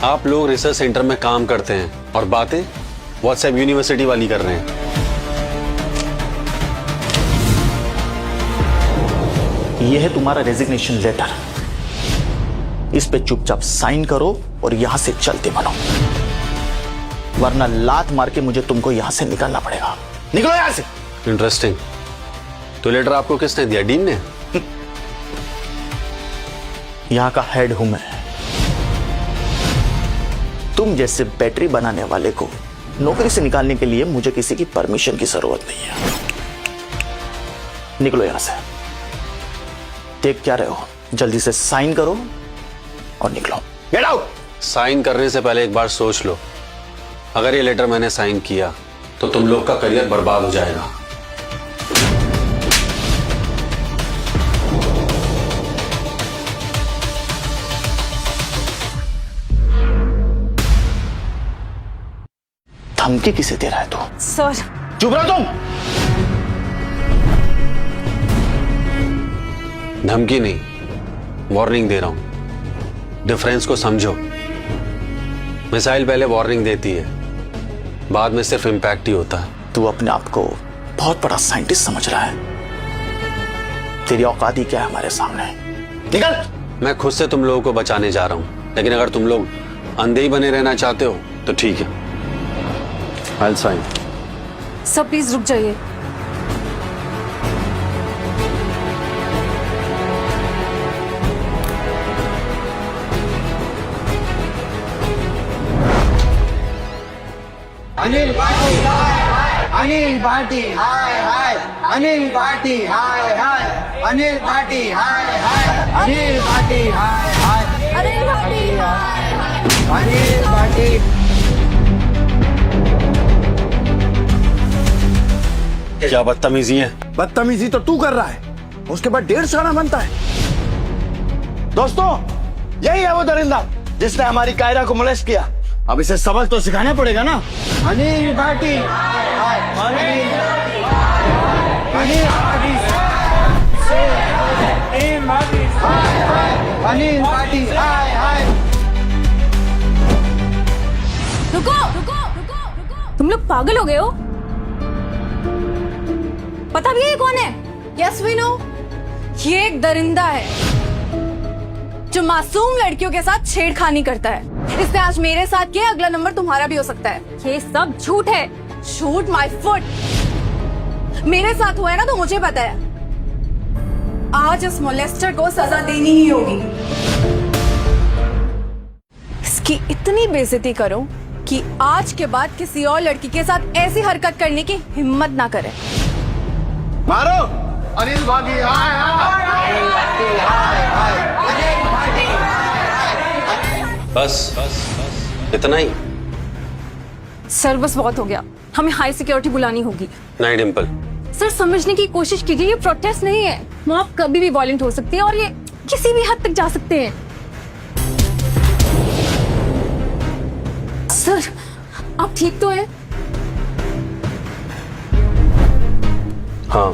आप लोग रिसर्च सेंटर में काम करते हैं और बातें व्हाट्सएप यूनिवर्सिटी वाली कर रहे हैं। यह है तुम्हारा रेजिग्नेशन लेटर, इस पे चुपचाप साइन करो और यहां से चलते बनो, वरना लात मार के मुझे तुमको यहां से निकलना पड़ेगा। निकलो यहां से। इंटरेस्टिंग। तो लेटर आपको किसने दिया? डीन ने? यहां का हेड हूं मैं। तुम जैसे बैटरी बनाने वाले को नौकरी से निकालने के लिए मुझे किसी की परमिशन की जरूरत नहीं है। निकलो यहां से। देख क्या रहे हो, जल्दी से साइन करो और निकलो। Get out. साइन करने से पहले एक बार सोच लो, अगर ये लेटर मैंने साइन किया तो तुम लोग का करियर बर्बाद हो जाएगा। धमकी किसे दे रहा है तू? सर चुप रहो तुम। धमकी नहीं, वार्निंग दे रहा हूं। डिफरेंस को समझो। मिसाइल पहले वार्निंग देती है, बाद में सिर्फ इंपैक्ट ही होता है। तू अपने आप को बहुत बड़ा साइंटिस्ट समझ रहा है। तेरी औकात ही क्या है हमारे सामने? निकल। मैं खुद से तुम लोगों को बचाने जा रहा हूं, लेकिन अगर तुम लोग अंधे ही बने रहना चाहते हो तो ठीक है। I'll sign. सर प्लीज रुक जाइए। अनिल भाटी हाय, अनिल भाटी हाय हाय, अनिल भाटी हाय हाय, अनिल भाटी हाय हाय, अनिल भाटी हाय हाय, अनिल भाटी हाय हाय, अनिल भाटी। क्या बदतमीजी है? बदतमीजी तो तू कर रहा है, उसके बाद 1.5 आना बनता है। दोस्तों, यही है वो दरिंदा जिसने हमारी कायरा को मोलेस्ट किया। अब इसे सबक तो सिखाना पड़ेगा ना। अनिल भाटी हाय हाय, अनिल भाटी हाय हाय, अनिल भाटी हाय हाय। रुको रुको रुको रुको, तुम लोग पागल हो गए हो? पता भी है ये कौन है? यस वी नो, ये एक दरिंदा है जो मासूम लड़कियों के साथ छेड़खानी करता है। इसने आज मेरे साथ किया, अगला नंबर तुम्हारा भी हो सकता है। ये सब झूठ है। Shoot my foot. मेरे साथ हुआ है ना तो मुझे पता है। आज इस मोलेस्टर को सजा देनी ही होगी। इसकी इतनी बेइज्जती करो कि आज के बाद किसी और लड़की के साथ ऐसी हरकत करने की हिम्मत ना करे। मारो अनिल भाटी हाय हाय, अनिल भाटी हाय हाय, अनिल भाटी हाय हाय। बस इतना ही? सर बस बहुत हो गया, हमें हाई सिक्योरिटी बुलानी होगी। नहीं डिम्पल। सर समझने की कोशिश कीजिए, ये प्रोटेस्ट नहीं है। मॉब कभी भी वॉयलेंट हो सकती है और ये किसी भी हद तक जा सकते हैं। सर आप ठीक तो हैं? हाँ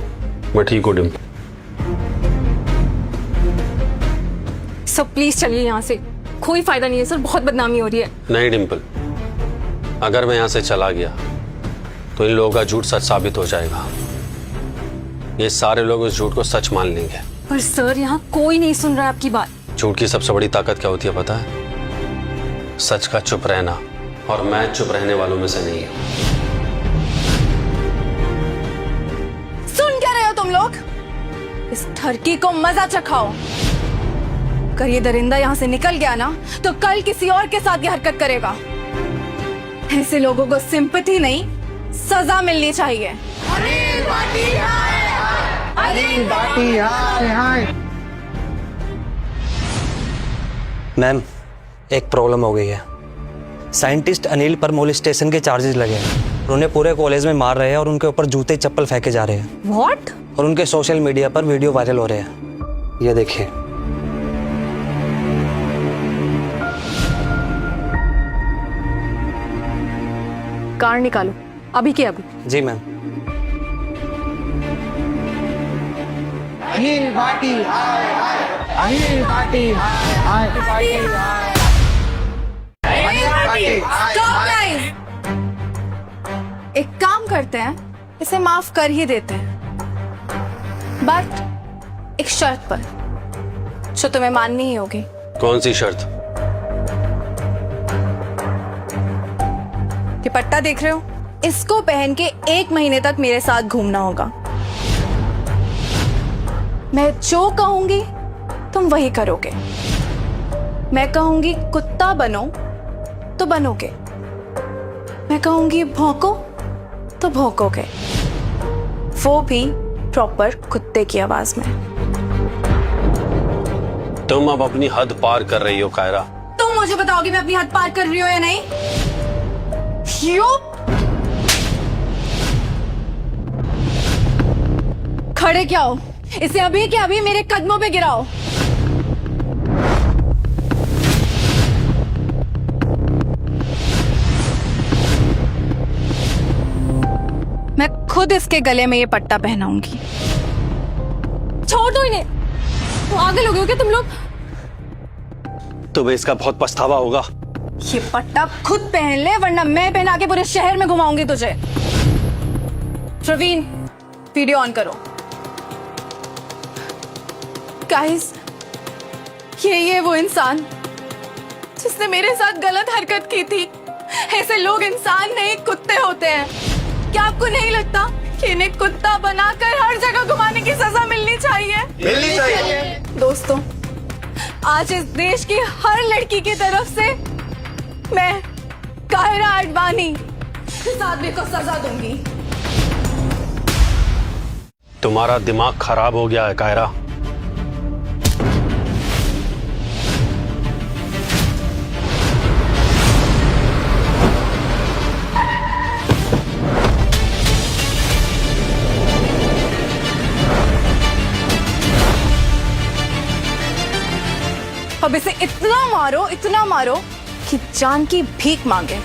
मैं ठीक हूँ डिम्पल। सर प्लीज चलिए यहाँ से, कोई फायदा नहीं है सर, बहुत बदनामी हो रही है। नहीं डिम्पल, अगर मैं यहाँ से चला गया तो इन लोगों का झूठ सच साबित हो जाएगा। ये सारे लोग उस झूठ को सच मान लेंगे। पर सर यहाँ कोई नहीं सुन रहा है आपकी बात। झूठ की सबसे बड़ी ताकत क्या होती है पता है? सच का चुप रहना, और मैं चुप रहने वालों में से नहीं हूँ। सुन क्या रहे हो तुम लोग? इस ठरकी को मजा चखाओ। अगर ये दरिंदा यहाँ से निकल गया ना तो कल किसी और के साथ ये हरकत करेगा। ऐसे लोगों को सिंपैथी नहीं, सजा मिलनी चाहिए। अनिल भाटी हाय हाय, अनिल भाटी हाय हाय। मैम एक प्रॉब्लम हो गई है। साइंटिस्ट अनिल पर मोलेस्टेशन के चार्जेस लगे हैं। उन्हें पूरे कॉलेज में मार रहे हैं और उनके ऊपर जूते चप्पल फेंके जा रहे हैं। व्हाट? और उनके सोशल मीडिया पर वीडियो वायरल हो रहे हैं। ये देखिए। कार निकालो अभी के अभी। जी मैम। अनिल भाटी हाय हाय, अनिल भाटी हाय हाय, अनिल भाटी हाय Stop guys! एक काम करते हैं, इसे माफ कर ही देते हैं, बट एक शर्त पर जो तुम्हें माननी ही होगी। कौन सी शर्त? ये पट्टा देख रहे हो? इसको पहन के 1 महीने तक मेरे साथ घूमना होगा। मैं जो कहूंगी तुम वही करोगे। मैं कहूंगी कुत्ता बनो तो बनोगे, मैं कहूंगी भौंको तो भौंकोगे, वो भी प्रॉपर कुत्ते की आवाज में। तुम अब अपनी हद पार कर रही हो कायरा। तुम मुझे बताओगे मैं अपनी हद पार कर रही हूँ या नहीं? खड़े क्या हो? इसे अभी के अभी मेरे कदमों पे गिराओ। मैं खुद इसके गले में ये पट्टा पहनाऊंगी। छोड़ दो इन्हें, पागल हो गए हो क्या तुम लोग? तुम्हें इसका बहुत पछतावा होगा। ये पट्टा खुद पहन ले, वरना मैं पहना के पूरे शहर में घुमाऊंगी तुझे। प्रवीण, वीडियो ऑन करो। गाइस, ये वो इंसान जिसने मेरे साथ गलत हरकत की थी। ऐसे लोग इंसान नहीं, कुत्ते होते हैं। क्या आपको नहीं लगता कि इन्हें कुत्ता बनाकर हर जगह घुमाने की सजा मिलनी चाहिए? मिलनी चाहिए। दोस्तों, आज इस देश की हर लड़की की तरफ से मैं कायरा आडवाणी इस आदमी को सजा दूंगी। तुम्हारा दिमाग खराब हो गया है कायरा। अब इसे इतना मारो कि जान की भीख मांगे।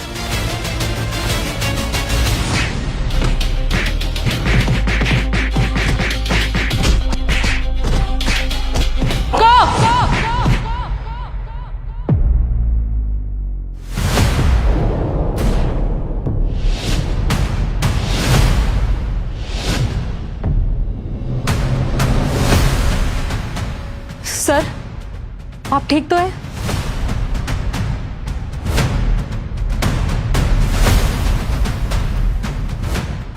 सर, आप ठीक तो हैं?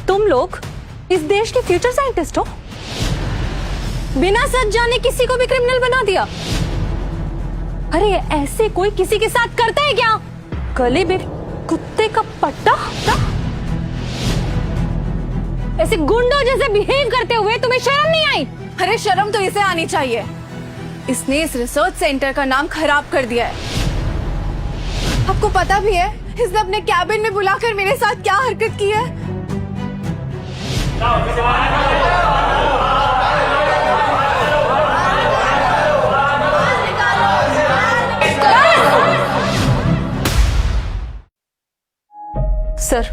तुम लोग इस देश के फ्यूचर साइंटिस्ट हो? बिना सच जाने किसी को भी क्रिमिनल बना दिया। अरे ऐसे कोई किसी के साथ करता है क्या? गले में कुत्ते का पट्टा? ऐसे गुंडों जैसे बिहेव करते हुए तुम्हें शर्म नहीं आई? अरे शर्म तो इसे आनी चाहिए। इसने इस रिसर्च सेंटर का नाम खराब कर दिया है। आपको पता भी है इसने अपने कैबिन में बुलाकर मेरे साथ क्या हरकत की है? सर,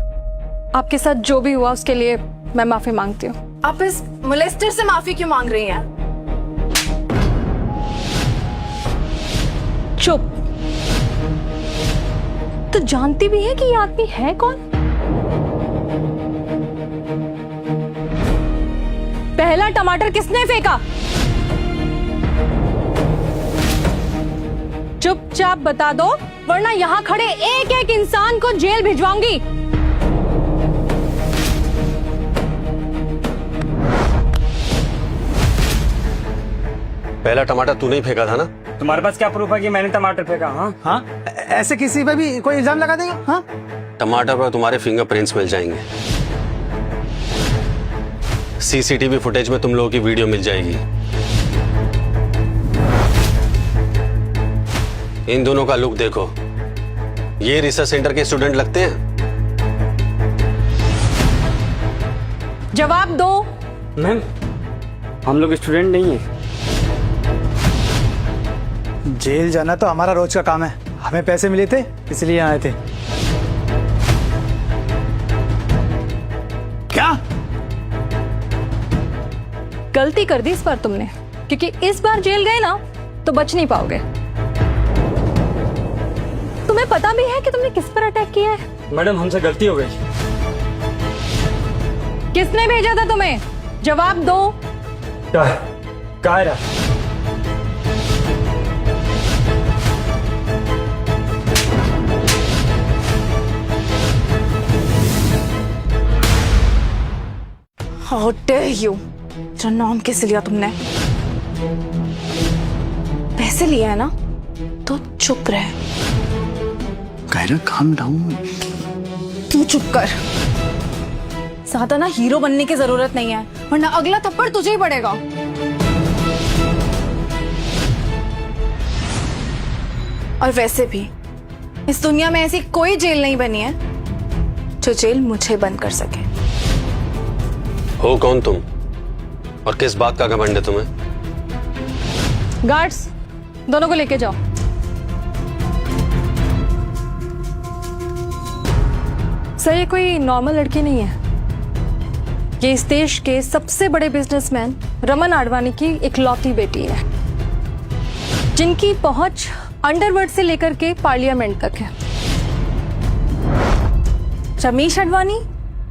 आपके साथ जो भी हुआ उसके लिए मैं माफी मांगती हूँ। आप इस मोलेस्टर से माफी क्यों मांग रही हैं? चुप। तो जानती भी है कि ये आदमी है कौन? पहला टमाटर किसने फेंका? चुपचाप बता दो, वरना यहां खड़े एक एक इंसान को जेल भिजवाऊंगी। पहला टमाटर तूने ही फेंका था ना? तुम्हारे पास क्या प्रूफ है कि मैंने टमाटर फेंका? हाँ, ऐसे किसी पे भी कोई इल्जाम लगा देगा? हाँ, टमाटर पर तुम्हारे फिंगरप्रिंट्स मिल जाएंगे। सीसीटीवी फुटेज में तुम लोगों की वीडियो मिल जाएगी। इन दोनों का लुक देखो, ये रिसर्च सेंटर के स्टूडेंट लगते हैं? जवाब दो। मैम, हम लोग स्टूडेंट नहीं है। जेल जाना तो हमारा रोज का काम है। हमें पैसे मिले थे इसलिए आए थे। क्या गलती कर दी इस बार तुमने, क्योंकि इस बार जेल गए ना तो बच नहीं पाओगे। तुम्हें पता भी है कि तुमने किस पर अटैक किया है? मैडम, हमसे गलती हो गई। किसने भेजा था तुम्हें? जवाब दो। कायरा। How dare you? तेरा नाम कैसे लिया तुमने? पैसे लिया है ना तो चुप रहे। Kiara, calm down. तू चुप कर। ज्यादा ना हीरो बनने की जरूरत नहीं है, वरना अगला थप्पड़ तुझे ही पड़ेगा। और वैसे भी इस दुनिया में ऐसी कोई जेल नहीं बनी है जो जेल मुझे बंद कर सके। हो कौन तुम और किस बात का घमंड है तुम्हें? गार्ड्स, दोनों को लेके जाओ। सर, ये कोई नॉर्मल लड़की नहीं है। ये इस देश के सबसे बड़े बिजनेसमैन रमन आडवाणी की इकलौती बेटी है, जिनकी पहुंच अंडरवर्ल्ड से लेकर के पार्लियामेंट तक है। रमेश आडवाणी,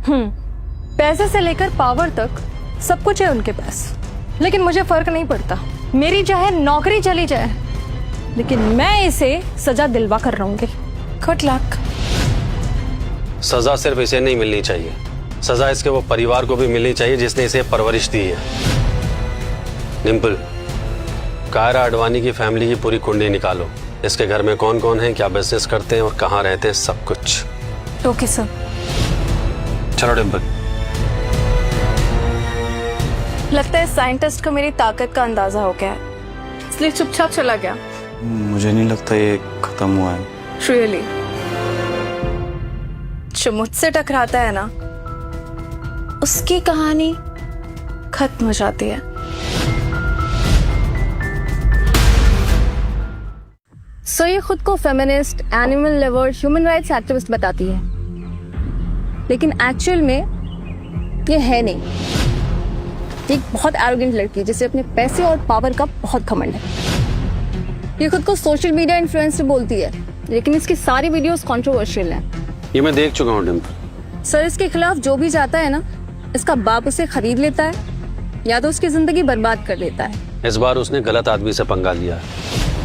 पैसे से लेकर पावर तक सब कुछ है उनके पास। लेकिन मुझे फर्क नहीं पड़ता, मेरी चाहे नौकरी चली जाए, लेकिन मैं इसे सजा दिलवा कर रहूंगी। Good luck. सजा सिर्फ इसे नहीं मिलनी चाहिए, सजा इसके वो परिवार को भी मिलनी चाहिए जिसने इसे परवरिश दी है। डिम्पल, कायरा आडवाणी की फैमिली की पूरी कुंडली निकालो। इसके घर में कौन कौन है, क्या बिजनेस करते हैं और कहाँ रहते हैं, सब कुछ। Okay sir. चलो डिम्पल। लगता है साइंटिस्ट को मेरी ताकत का अंदाजा हो गया है, इसलिए चुपचाप चला गया। मुझे नहीं लगता ये खत्म हुआ है। Really? जो मुझसे टकराता है ना, उसकी कहानी खत्म हो जाती है। सो ये खुद को feminist, animal lover, human rights activist बताती है, लेकिन एक्चुअल में ये है नहीं। एक बहुत एरोगेंट लड़की है जिसे अपने पैसे और पावर का बहुत घमंड है। ये खुद को सोशल मीडिया इन्फ्लुएंसर बोलती है, लेकिन इसकी सारी वीडियोस कंट्रोवर्शियल हैं। ये मैं देख चुका हूँ डिम्पल। सर, इसके खिलाफ जो भी जाता है ना, इसका बाप उसे खरीद लेता है या तो उसकी जिंदगी बर्बाद कर देता है। इस बार उसने गलत आदमी से पंगा लिया है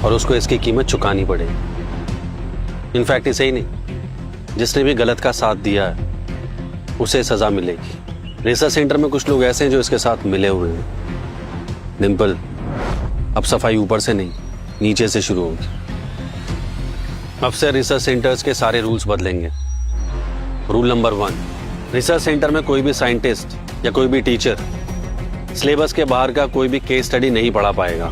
और उसको इसकी कीमत चुकानी पड़ेगी। इनफैक्ट इसे ही नहीं, जिसने भी गलत का साथ दिया है उसे सजा मिलेगी। रिसर्च सेंटर में कुछ लोग ऐसे हैं जो इसके साथ मिले हुए हैं। डिम्पल, अब सफाई ऊपर से नहीं, नीचे से शुरू होगी। अब से रिसर्च सेंटर्स के सारे रूल्स बदलेंगे। रूल नंबर 1, रिसर्च सेंटर में कोई भी साइंटिस्ट या कोई भी टीचर सिलेबस के बाहर का कोई भी केस स्टडी नहीं पढ़ा पाएगा।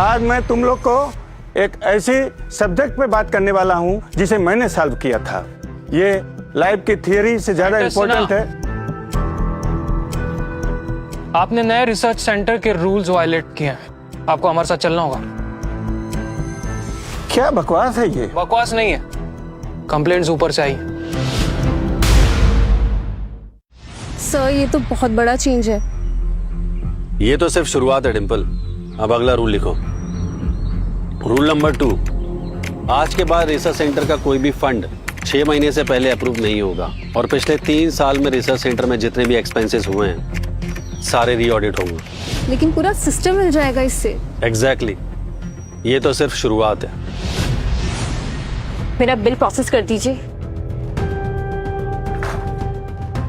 आज मैं तुम लोग को एक ऐसे सब्जेक्ट पे बात करने वाला हूं जिसे मैंने सॉल्व किया था। ये लाइफ की थियरी से ज्यादा इम्पोर्टेंट है। आपने नए रिसर्च सेंटर के रूल्स वायलेट किए हैं, आपको हमारे साथ चलना होगा। क्या बकवास है ये? बकवास नहीं है, कंप्लेंट्स ऊपर से आई। सर, ये तो बहुत बड़ा चेंज है। ये तो सिर्फ शुरुआत है डिम्पल। अब अगला रूल लिखो। रूल नंबर 2, आज के बाद रिसर्च सेंटर का कोई भी फंड 6 महीने से पहले अप्रूव नहीं होगा और पिछले 3 साल में रिसर्च सेंटर में जितने भी एक्सपेंसेस हुए हैं सारे रीऑडिट होंगे। लेकिन पूरा सिस्टम मिल जाएगा इससे। एग्जैक्टली, ये तो सिर्फ शुरुआत है। मेरा बिल प्रोसेस कर दीजिए।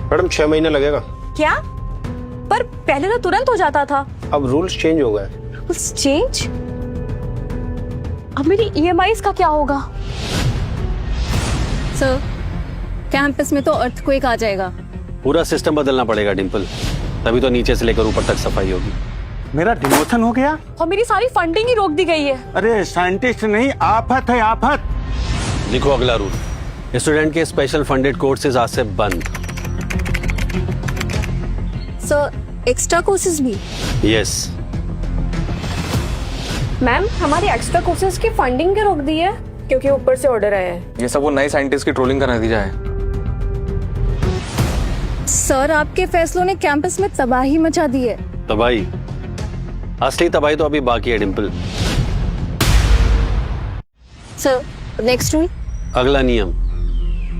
मैडम 6 महीने लगेगा। क्या? पर पहले तो तुरंत हो जाता था। अब रूल्स चेंज हो गए। Rules change? अब मेरी EMIs का क्या होगा? सर, कैंपस में तो अर्थक्वेक आ जाएगा। पूरा सिस्टम बदलना पड़ेगा डिम्पल, तभी तो नीचे से लेकर ऊपर तक सफाई होगी। मेरा डिमोशन हो गया और मेरी सारी फंडिंग ही रोक दी गई है। अरे साइंटिस्ट नहीं, आफत है आफत। लिखो अगला रूल, स्टूडेंट के स्पेशल फंडेड कोर्सेज आज से बंद। सर, एक्स्ट्रा कोर्सेज भी? यस। मैम, हमारी एक्स्ट्रा कोर्सेज की फंडिंग क्यों रोक दी है? क्योंकि ऊपर से ऑर्डर आया है। ये सब वो नए साइंटिस्ट की ट्रोलिंग का नतीजा है। सर, आपके फैसलों ने कैंपस में तबाही मचा दी है। तबाही? असली तबाही तो अभी बाकी है डिम्पल। Sir, next rule. अगला नियम,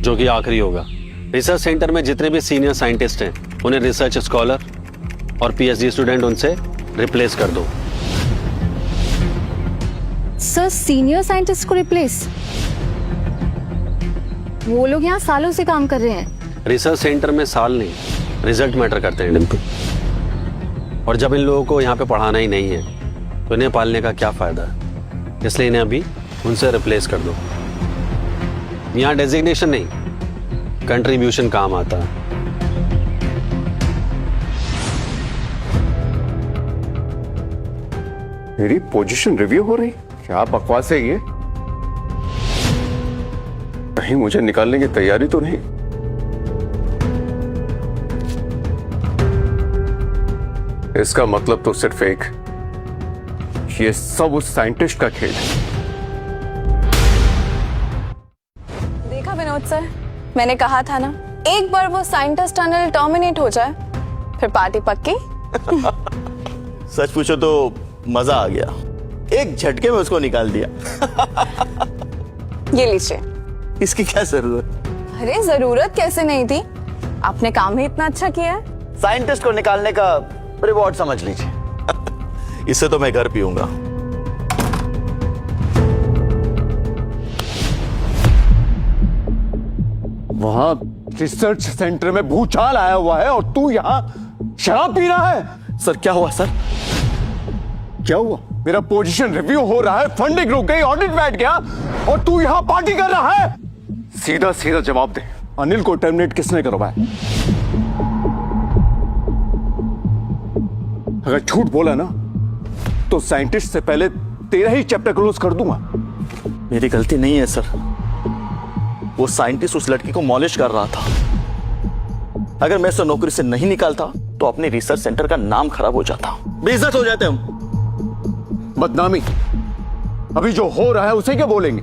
जो कि आखिरी होगा, रिसर्च सेंटर में जितने भी सीनियर साइंटिस्ट हैं उन्हें रिसर्च स्कॉलर और PhD स्टूडेंट उनसे रिप्लेस कर दो। सर, सीनियर साइंटिस्ट को रिप्लेस? वो लोग यहाँ सालों से काम कर रहे हैं। रिसर्च सेंटर में साल नहीं, रिजल्ट मैटर करते हैं डिम्पल। और जब इन लोगों को यहाँ पे पढ़ाना ही नहीं है तो इन्हें पालने का क्या फायदा है? इसलिए इन्हें अभी उनसे रिप्लेस कर दो। यहाँ डेजिग्नेशन नहीं, कंट्रीब्यूशन काम आता है। मेरी पोजीशन रिव्यू हो रही? क्या बकवास है ये? कहीं मुझे निकालने की तैयारी तो नहीं? इसका मतलब तो सिर्फ एक, ये सब उस साइंटिस्ट का खेल है। देखा विनोद सर, मैंने कहा था ना, एक बार वो साइंटिस्ट अनिल टर्मिनेट हो जाए फिर पार्टी पक्की। सच पूछो तो मजा आ गया, एक झटके में उसको निकाल दिया। ये लीजिए। इसकी क्या जरूरत? अरे जरूरत कैसे नहीं थी, आपने काम ही इतना अच्छा किया है। साइंटिस्ट को निकालने का रिवॉर्ड समझ लीजिए। इससे तो मैं घर पीऊंगा। वहां रिसर्च सेंटर में भूचाल आया हुआ है और तू यहाँ शराब पी रहा है। सर क्या हुआ सर? क्या हुआ? मेरा पोजीशन रिव्यू हो रहा है, फंडिंग रुक गई, ऑडिट बैठ गया और तू यहाँ पार्टी कर रहा है। सीधा सीधा जवाब दे, अनिल को टर्मिनेट किसने करवाया? अगर झूठ बोला ना तो साइंटिस्ट से पहले तेरा ही चैप्टर क्लोज कर दूंगा। मेरी गलती नहीं है सर, वो साइंटिस्ट उस लड़की को मॉलिश कर रहा था। अगर मैं उसे नौकरी से नहीं निकालता तो अपने रिसर्च सेंटर का नाम खराब हो जाता, बेइज्जत हो जाते हम। बदनामी अभी जो हो रहा है उसे क्या बोलेंगे?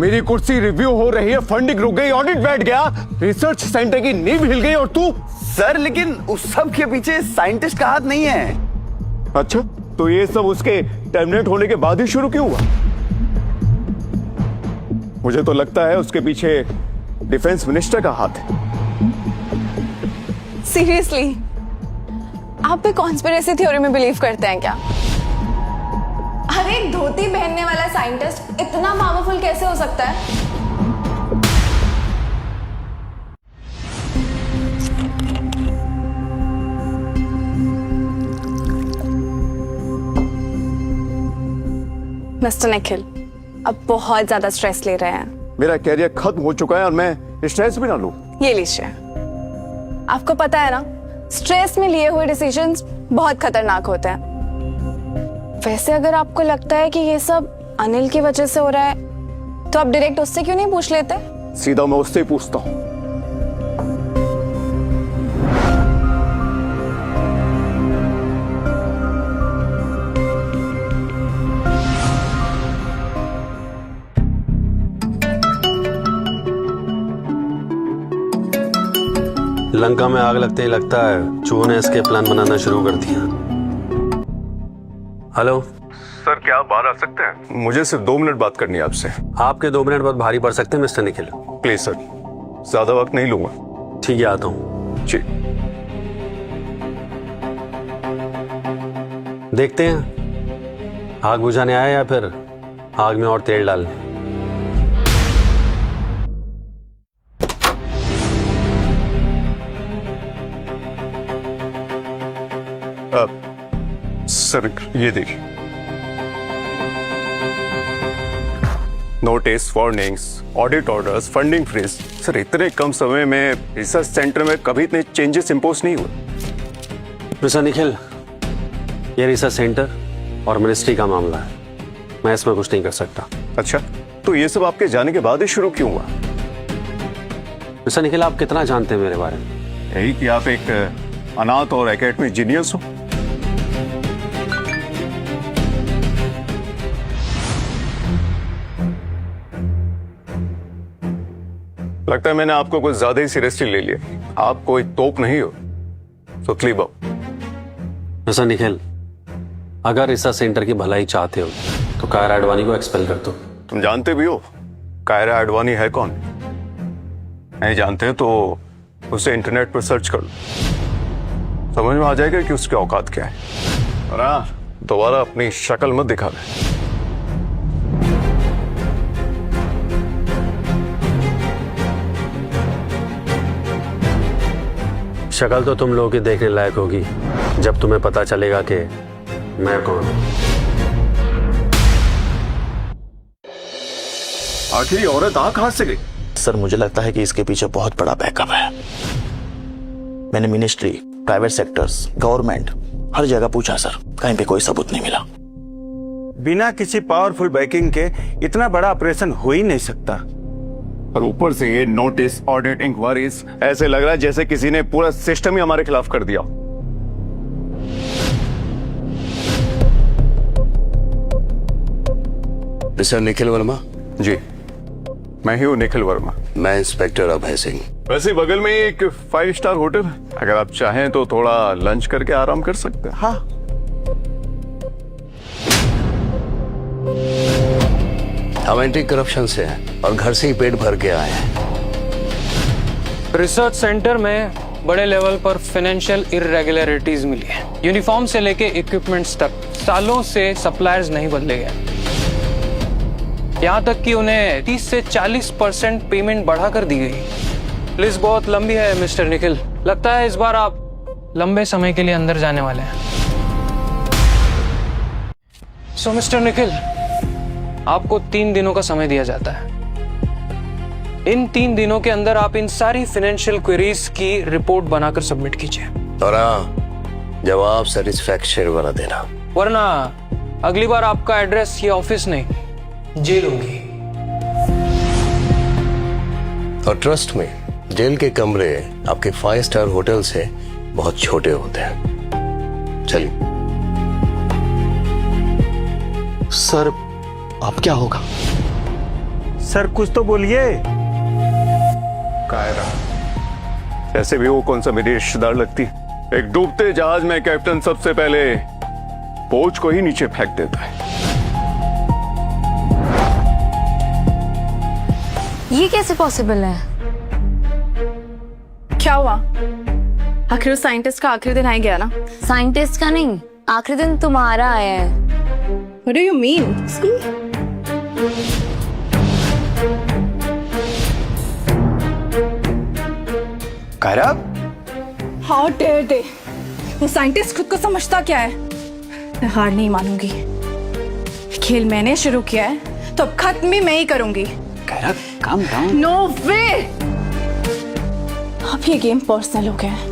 मेरी कुर्सी रिव्यू हो रही है, फंडिंग रुक गई, ऑडिट बैठ गया, रिसर्च सेंटर की नींव हिल गई और तू? सर लेकिन उस सब के पीछे साइंटिस्ट का हाथ नहीं है। अच्छा, तो ये सब उसके टर्मिनेट होने के बाद ही शुरू क्यों हुआ? मुझे तो लगता है उसके पीछे डिफेंस मिनिस्टर का हाथ है। सीरियसली, आप भी कॉन्स्पिरेसी थ्योरी में बिलीव करते हैं क्या? अरे एक धोती पहनने वाला साइंटिस्ट इतना पावरफुल कैसे हो सकता है? मिस्टर निखिल, अब बहुत ज्यादा स्ट्रेस ले रहे हैं। मेरा कैरियर खत्म हो चुका है और मैं स्ट्रेस भी ना लूं। ये लीजिए। आपको पता है ना, स्ट्रेस में लिए हुए डिसीजंस बहुत खतरनाक होते हैं। वैसे अगर आपको लगता है कि ये सब अनिल की वजह से हो रहा है तो आप डायरेक्ट उससे क्यों नहीं पूछ लेते? सीधा मैं उससे ही पूछता हूं। लंका में आग लगते ही लगता है चूहों ने इसके प्लान बनाना शुरू कर दिया। हेलो सर, क्या आप बाहर आ सकते हैं? मुझे सिर्फ 2 मिनट बात करनी है आपसे। आपके 2 मिनट बहुत भारी पड़ सकते हैं मिस्टर निखिल। प्लीज सर, ज्यादा वक्त नहीं लूंगा। ठीक है, आता हूँ। जी। देखते हैं आग बुझाने आए या फिर आग में और तेल डालने। सर ये देखिए, notice, warnings, audit orders, funding freeze. Sir इतने कम समय में रिसर्च सेंटर में कभी इतने चेंजेस इंपोज नहीं हुए। मिस्टर निखिल, ये रिसर्च सेंटर और मिनिस्ट्री का मामला है, मैं इसमें कुछ नहीं कर सकता। अच्छा, तो ये सब आपके जाने के बाद ही शुरू क्यों हुआ? मिस्टर निखिल, आप कितना जानते हैं मेरे बारे में? यही कि आप एक अनाथ और एकेडमिक जीनियस हो। लगता है मैंने आपको कुछ ज्यादा ही सीरियसली ले लिया। आप कोई तोप नहीं हो, so क्लीब अप। मिस्टर निखिल, अगर रिसर्च सेंटर की भलाई चाहते हो तो कायरा आडवाणी को एक्सपेल कर दो। तुम जानते भी हो कायरा आडवाणी है कौन? नहीं जानते तो उसे इंटरनेट पर सर्च कर लो, समझ में आ जाएगा कि उसकी औकात क्या है। और हाँ, दोबारा अपनी शक्ल मत दिखा दे। शक्ल तो तुम लोगों की देखने लायक होगी जब तुम्हें पता चलेगा कि मैं कौन हूं। आखिर ये औरत आ कहां से गई? सर मुझे लगता है कि इसके पीछे बहुत बड़ा बैकअप है। मैंने मिनिस्ट्री, प्राइवेट सेक्टर्स, गवर्नमेंट हर जगह पूछा सर, कहीं पे कोई सबूत नहीं मिला। बिना किसी पावरफुल बैकिंग के इतना बड़ा ऑपरेशन हो ही नहीं सकता। और ऊपर से ये नोटिस, ऑडिट, इंक्वायरीज, ऐसे लग रहा है जैसे किसी ने पूरा सिस्टम ही हमारे खिलाफ कर दिया। मिस्टर निखिल वर्मा? जी, मैं ही हूँ निखिल वर्मा। मैं इंस्पेक्टर अभय सिंह। वैसे बगल में एक 5 स्टार होटल है, अगर आप चाहें तो थोड़ा लंच करके आराम कर सकते हैं। हाँ। हम एंटी करप्शन से हैं और घर से ही पेट भर के आए हैं। रिसर्च सेंटर में बड़े लेवल पर फाइनेंशियल इरेगुलरिटीज मिली है। यूनिफॉर्म से लेके इक्विपमेंट्स तक सालों से सप्लायर्स नहीं बदले गए। यहाँ तक कि उन्हें 30 से 40% पेमेंट बढ़ाकर दी गई। लिस्ट बहुत लंबी है मिस्टर निखिल। लगता है इस बार आप लंबे समय के लिए अंदर जाने वाले हैं। सो मिस्टर निखिल, आपको 3 दिनों का समय दिया जाता है। इन 3 दिनों के अंदर आप इन सारी फाइनेंशियल क्वेरीज की रिपोर्ट बनाकर सबमिट कीजिए। और हाँ, जवाब सेटिस्फैक्शन वाला देना, वरना अगली बार आपका एड्रेस ये ऑफिस नहीं, जेल होगी। और ट्रस्ट में जेल के कमरे आपके 5 स्टार होटल से बहुत छोटे होते हैं। चलिए। सर अब क्या होगा? सर कुछ तो बोलिए। कायरा, ऐसे भी वो कौन सा मेरी रिश्तेदार लगती है। एक डूबते जहाज में कैप्टन सबसे पहले पोच को ही नीचे फेंक देता है। ये कैसे पॉसिबल है? क्या हुआ? आखिर उस साइंटिस्ट का आखिरी दिन आ गया ना? साइंटिस्ट का नहीं, आखिरी दिन तुम्हारा आया है। What do you mean? Kiara, How dare they? वो साइंटिस्ट खुद को समझता क्या है? मैं हार नहीं मानूंगी। खेल मैंने शुरू किया है तो अब खत्म भी मैं ही करूंगी। Kiara, calm down. No way! अब ये गेम पर्सनल हो गया है।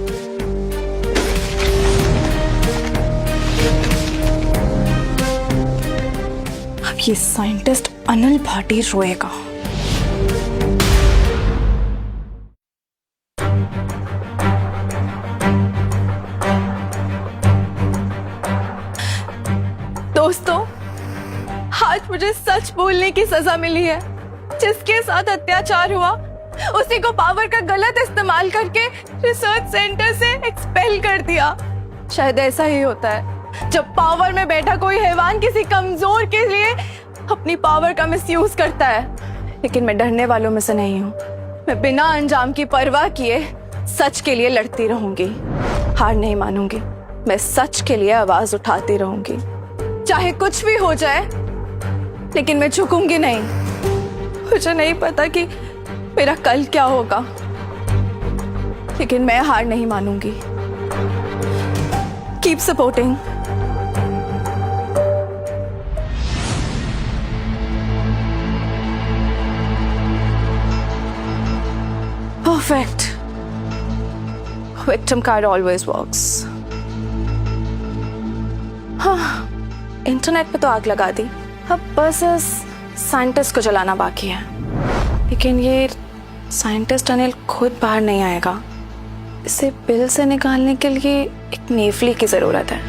अब ये साइंटिस्ट अनिल भाटी रोएगा। दोस्तों, आज मुझे सच बोलने की सजा मिली है। जिसके साथ अत्याचार हुआ उसी को पावर का गलत इस्तेमाल करके रिसर्च सेंटर से एक्सपेल कर दिया। शायद ऐसा ही होता है जब पावर में बैठा कोई हैवान किसी कमजोर के लिए अपनी पावर का मिसयूज करता है। लेकिन मैं डरने वालों में से नहीं हूँ। मैं बिना अंजाम की परवाह किए सच के लिए लड़ती रहूंगी। हार नहीं मानूंगी। मैं सच के लिए आवाज उठाती रहूंगी, चाहे कुछ भी हो जाए, लेकिन मैं झुकूंगी नहीं। मुझे नहीं पता कि मेरा कल क्या होगा, लेकिन मैं हार नहीं मानूंगी। Keep supporting. Perfect. Victim card always works. हाँ, इंटरनेट पे तो आग लगा दी। अब बस साइंटिस्ट को जलाना बाकी है। लेकिन ये साइंटिस्ट अनिल खुद बाहर नहीं आएगा। इसे बिल से निकालने के लिए एक नेफली की जरूरत है।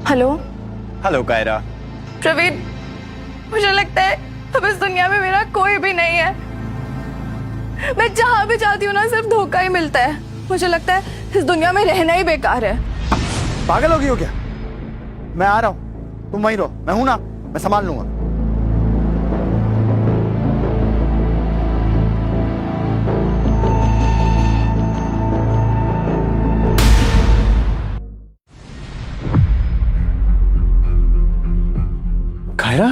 हेलो। हेलो कायरा। प्रवीण, मुझे लगता है अब इस दुनिया में मेरा कोई भी नहीं है। मैं जहां भी जाती हूँ ना, सिर्फ धोखा ही मिलता है। मुझे लगता है इस दुनिया में रहना ही बेकार है। पागल हो गई हो क्या? मैं आ रहा हूँ, तुम वहीं रहो। मैं हूं ना, मैं संभाल लूंगा। कायरा,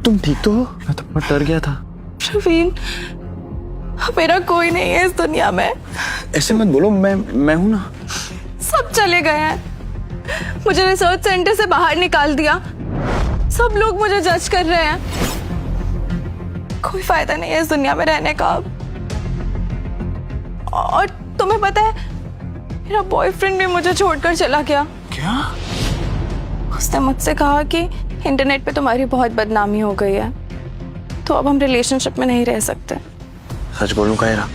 तुम ठीक तो हो? मैं तो बहुत डर गया था। प्रवीण, मेरा कोई नहीं है इस दुनिया में। ऐसे मत बोलो, मैं हूं ना। चले गए हैं, मुझे रिसर्च सेंटर से बाहर निकाल दिया, सब लोग मुझे जज कर रहे हैं। कोई फायदा नहीं है इस दुनिया में रहने का अब। और तुम्हें पता है मेरा बॉयफ्रेंड भी मुझे छोड़कर चला गया। क्या? उसने मुझसे कहा कि इंटरनेट पे तुम्हारी बहुत बदनामी हो गई है, तो अब हम रिलेशनशिप में नहीं रह सकते। सच बोलूं कायरा,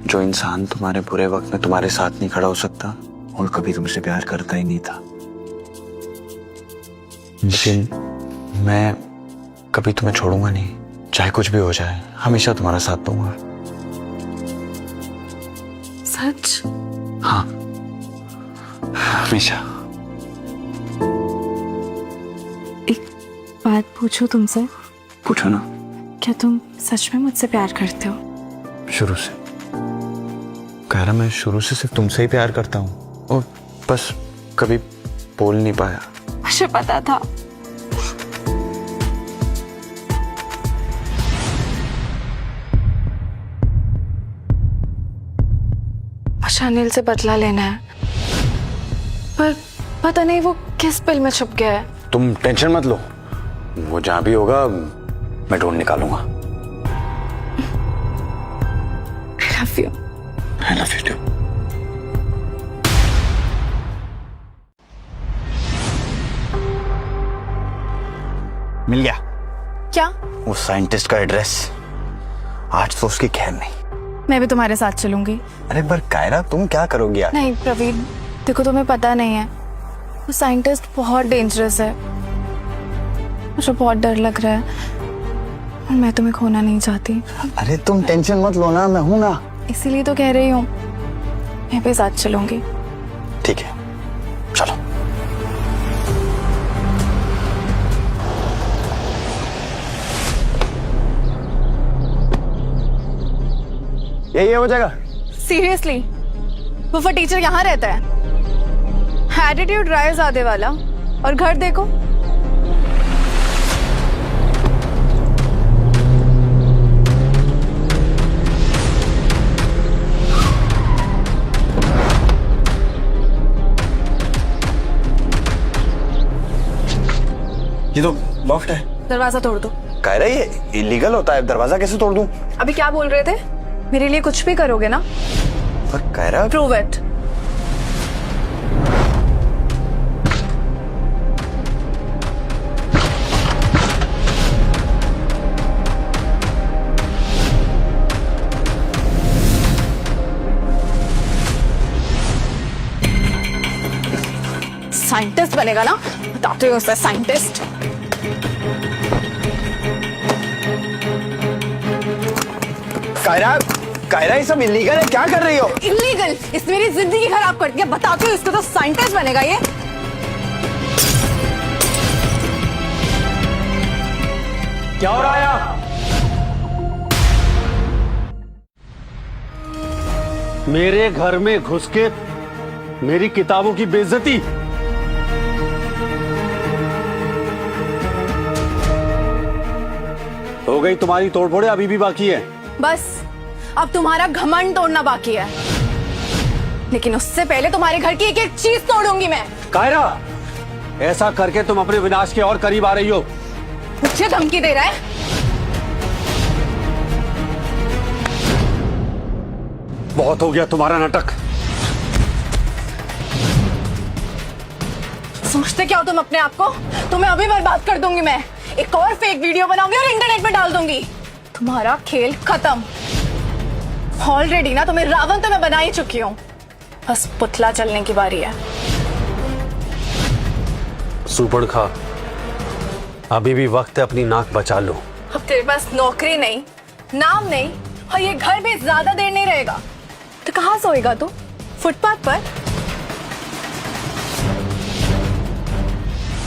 जो इंसान तुम्हारे बुरे वक्त में तुम्हारे साथ नहीं खड़ा हो सकता और कभी तुमसे प्यार करता ही नहीं था, लेकिन मैं कभी तुम्हें छोड़ूंगा नहीं। चाहे कुछ भी हो जाए, हमेशा तुम्हारा साथ दूंगा। सच? हाँ, हमेशा। एक बात पूछूं तुमसे? पूछो ना। क्या तुम सच में मुझसे प्यार करते हो? शुरू से कायरा, मैं शुरू से सिर्फ तुमसे ही प्यार करता हूँ और बस कभी बोल नहीं पाया। मुझे पता था। मुझे अनिल से बदला लेना है, पर पता नहीं वो किस बिल में छुप गया है। तुम टेंशन मत लो, वो जहां भी होगा मैं ढूंढ निकालूंगा। I love you. I love you too. मिल गया। क्या? वो साइंटिस्ट का एड्रेस। आज तो उसकी खैर नहीं। मैं भी तुम्हारे साथ चलूंगी। अरे पर कायरा, तुम क्या करोगी यार? नहीं प्रवीण, देखो तुम्हें पता नहीं है, वो साइंटिस्ट बहुत डेंजरस है। मुझे बहुत डर लग रहा है और मैं तुम्हें खोना नहीं चाहती। अरे तुम टेंशन मत लो ना, मैं हूं ना। इसीलिए तो कह रही हूँ, मैं भी साथ चलूंगी। ठीक है, चलो। यही है वो जगह? सीरियसली, वो टीचर यहाँ रहता है? एटीट्यूड ड्राइव आधे वाला, और घर देखो। ये तो लॉफ्ट है। दरवाजा तोड़ दो। कायरा, ये इलीगल होता है, दरवाजा कैसे तोड़ दूं? अभी क्या बोल रहे थे? मेरे लिए कुछ भी करोगे ना? पर कायरा, प्रूव इट। साइंटिस्ट बनेगा ना? बताते हो उसे साइंटिस्ट। कायरा, कायरा, ये सब इलीगल है, क्या कर रही हो? इलीगल? इस मेरी जिंदगी खराब कर दिया। बताते हो इसको, तो साइंटिस्ट बनेगा ये। क्या हो रहा है यहाँ? मेरे घर में घुस के मेरी किताबों की बेइज्जती। हो गई तुम्हारी तोड़फोड़े, अभी भी बाकी है। बस अब तुम्हारा घमंड तोड़ना बाकी है, लेकिन उससे पहले तुम्हारे घर की एक एक चीज तोड़ूंगी मैं। कायरा, ऐसा करके तुम अपने विनाश के और करीब आ रही हो। मुझे धमकी दे रहा है? बहुत हो गया तुम्हारा नाटक। सोचते क्या हो तुम अपने आप को? तुम्हें अभी बर्बाद कर दूंगी मैं। एक और फेक वीडियो बनाऊंगी और इंटरनेट पे डाल दूंगी। तुम्हारा खेल खत्म। ऑलरेडी ना तुम्हें रावण तो मैं बना ही चुकी हूँ, बस पुतला चलने की बारी है। सुपड़ खा, अभी भी वक्त है, अपनी नाक बचा लो। अब तेरे पास नौकरी नहीं, नाम नहीं, और ये घर भी ज्यादा देर नहीं रहेगा, तो कहाँ सोएगा तू? फुटपाथ पर?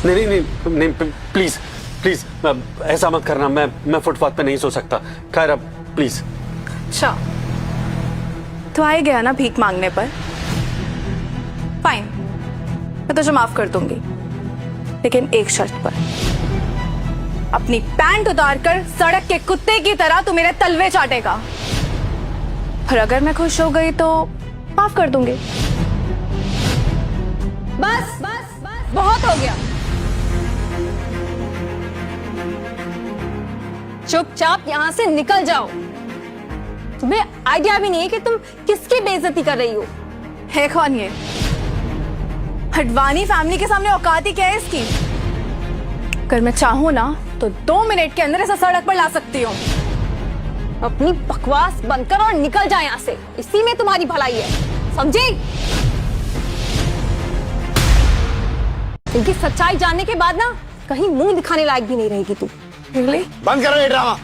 नहीं नहीं नहीं, नहीं प्लीज प्लीज ऐसा मत करना। मैं फुटपाथ पे नहीं सो सकता। खैर, अब प्लीज। अच्छा, तो आ ही गया ना भीख मांगने पर? फाइन, मैं तुझे माफ कर दूंगी, लेकिन एक शर्त पर। अपनी पैंट उतारकर सड़क के कुत्ते की तरह तू मेरे तलवे चाटेगा, और अगर मैं खुश हो गई तो माफ कर दूंगी। बस बस बस बहुत हो गया। चुपचाप यहाँ से निकल जाओ। तुम्हें आइडिया भी नहीं है कि तुम किसकी बेइज्जती कर रही हो। है कौन ये? हडवानी फैमिली के सामने औकात ही क्या है इसकी? अगर मैं चाहूं ना तो 2 मिनट के अंदर ऐसा सड़क पर ला सकती हूँ। अपनी बकवास बंद कर और निकल जा यहाँ से, इसी में तुम्हारी भलाई है, समझी? इनकी सच्चाई जानने के बाद ना कहीं मुंह दिखाने लायक भी नहीं रहेगी तू। बंद करो ये ड्रामा।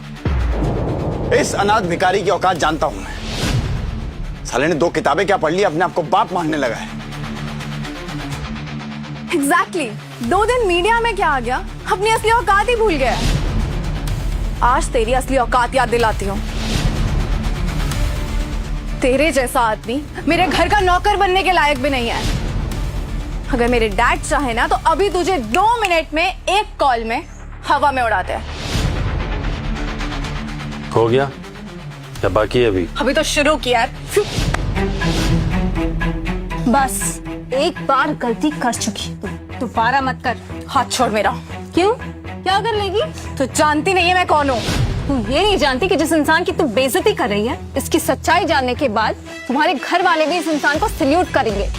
इस अनाथ भिखारी की औकात जानता हूं मैं। साले ने 2 किताबें क्या पढ़ ली, अपने आप को बाप मानने लगा है। एग्जैक्टली 2 दिन मीडिया में क्या आ गया, अपनी असली औकात ही भूल गया। आज तेरी असली औकात याद दिलाती हूँ। तेरे जैसा आदमी मेरे घर का नौकर बनने के लायक भी नहीं है। अगर मेरे डैड चाहे ना तो अभी तुझे 2 मिनट में 1 कॉल में हवा में उड़ाते हैं। हो गया या बाकी है अभी? अभी तो शुरू किया है। बस एक बार गलती कर चुकी है तुम, दोबारा मत कर। हाथ छोड़ मेरा। क्यों, क्या कर लेगी? तो जानती नहीं है मैं कौन हूँ। तू ये नहीं जानती कि जिस इंसान की तू बेइज्जती कर रही है, इसकी सच्चाई जानने के बाद तुम्हारे घर वाले भी इस इंसान को सल्यूट करेंगे।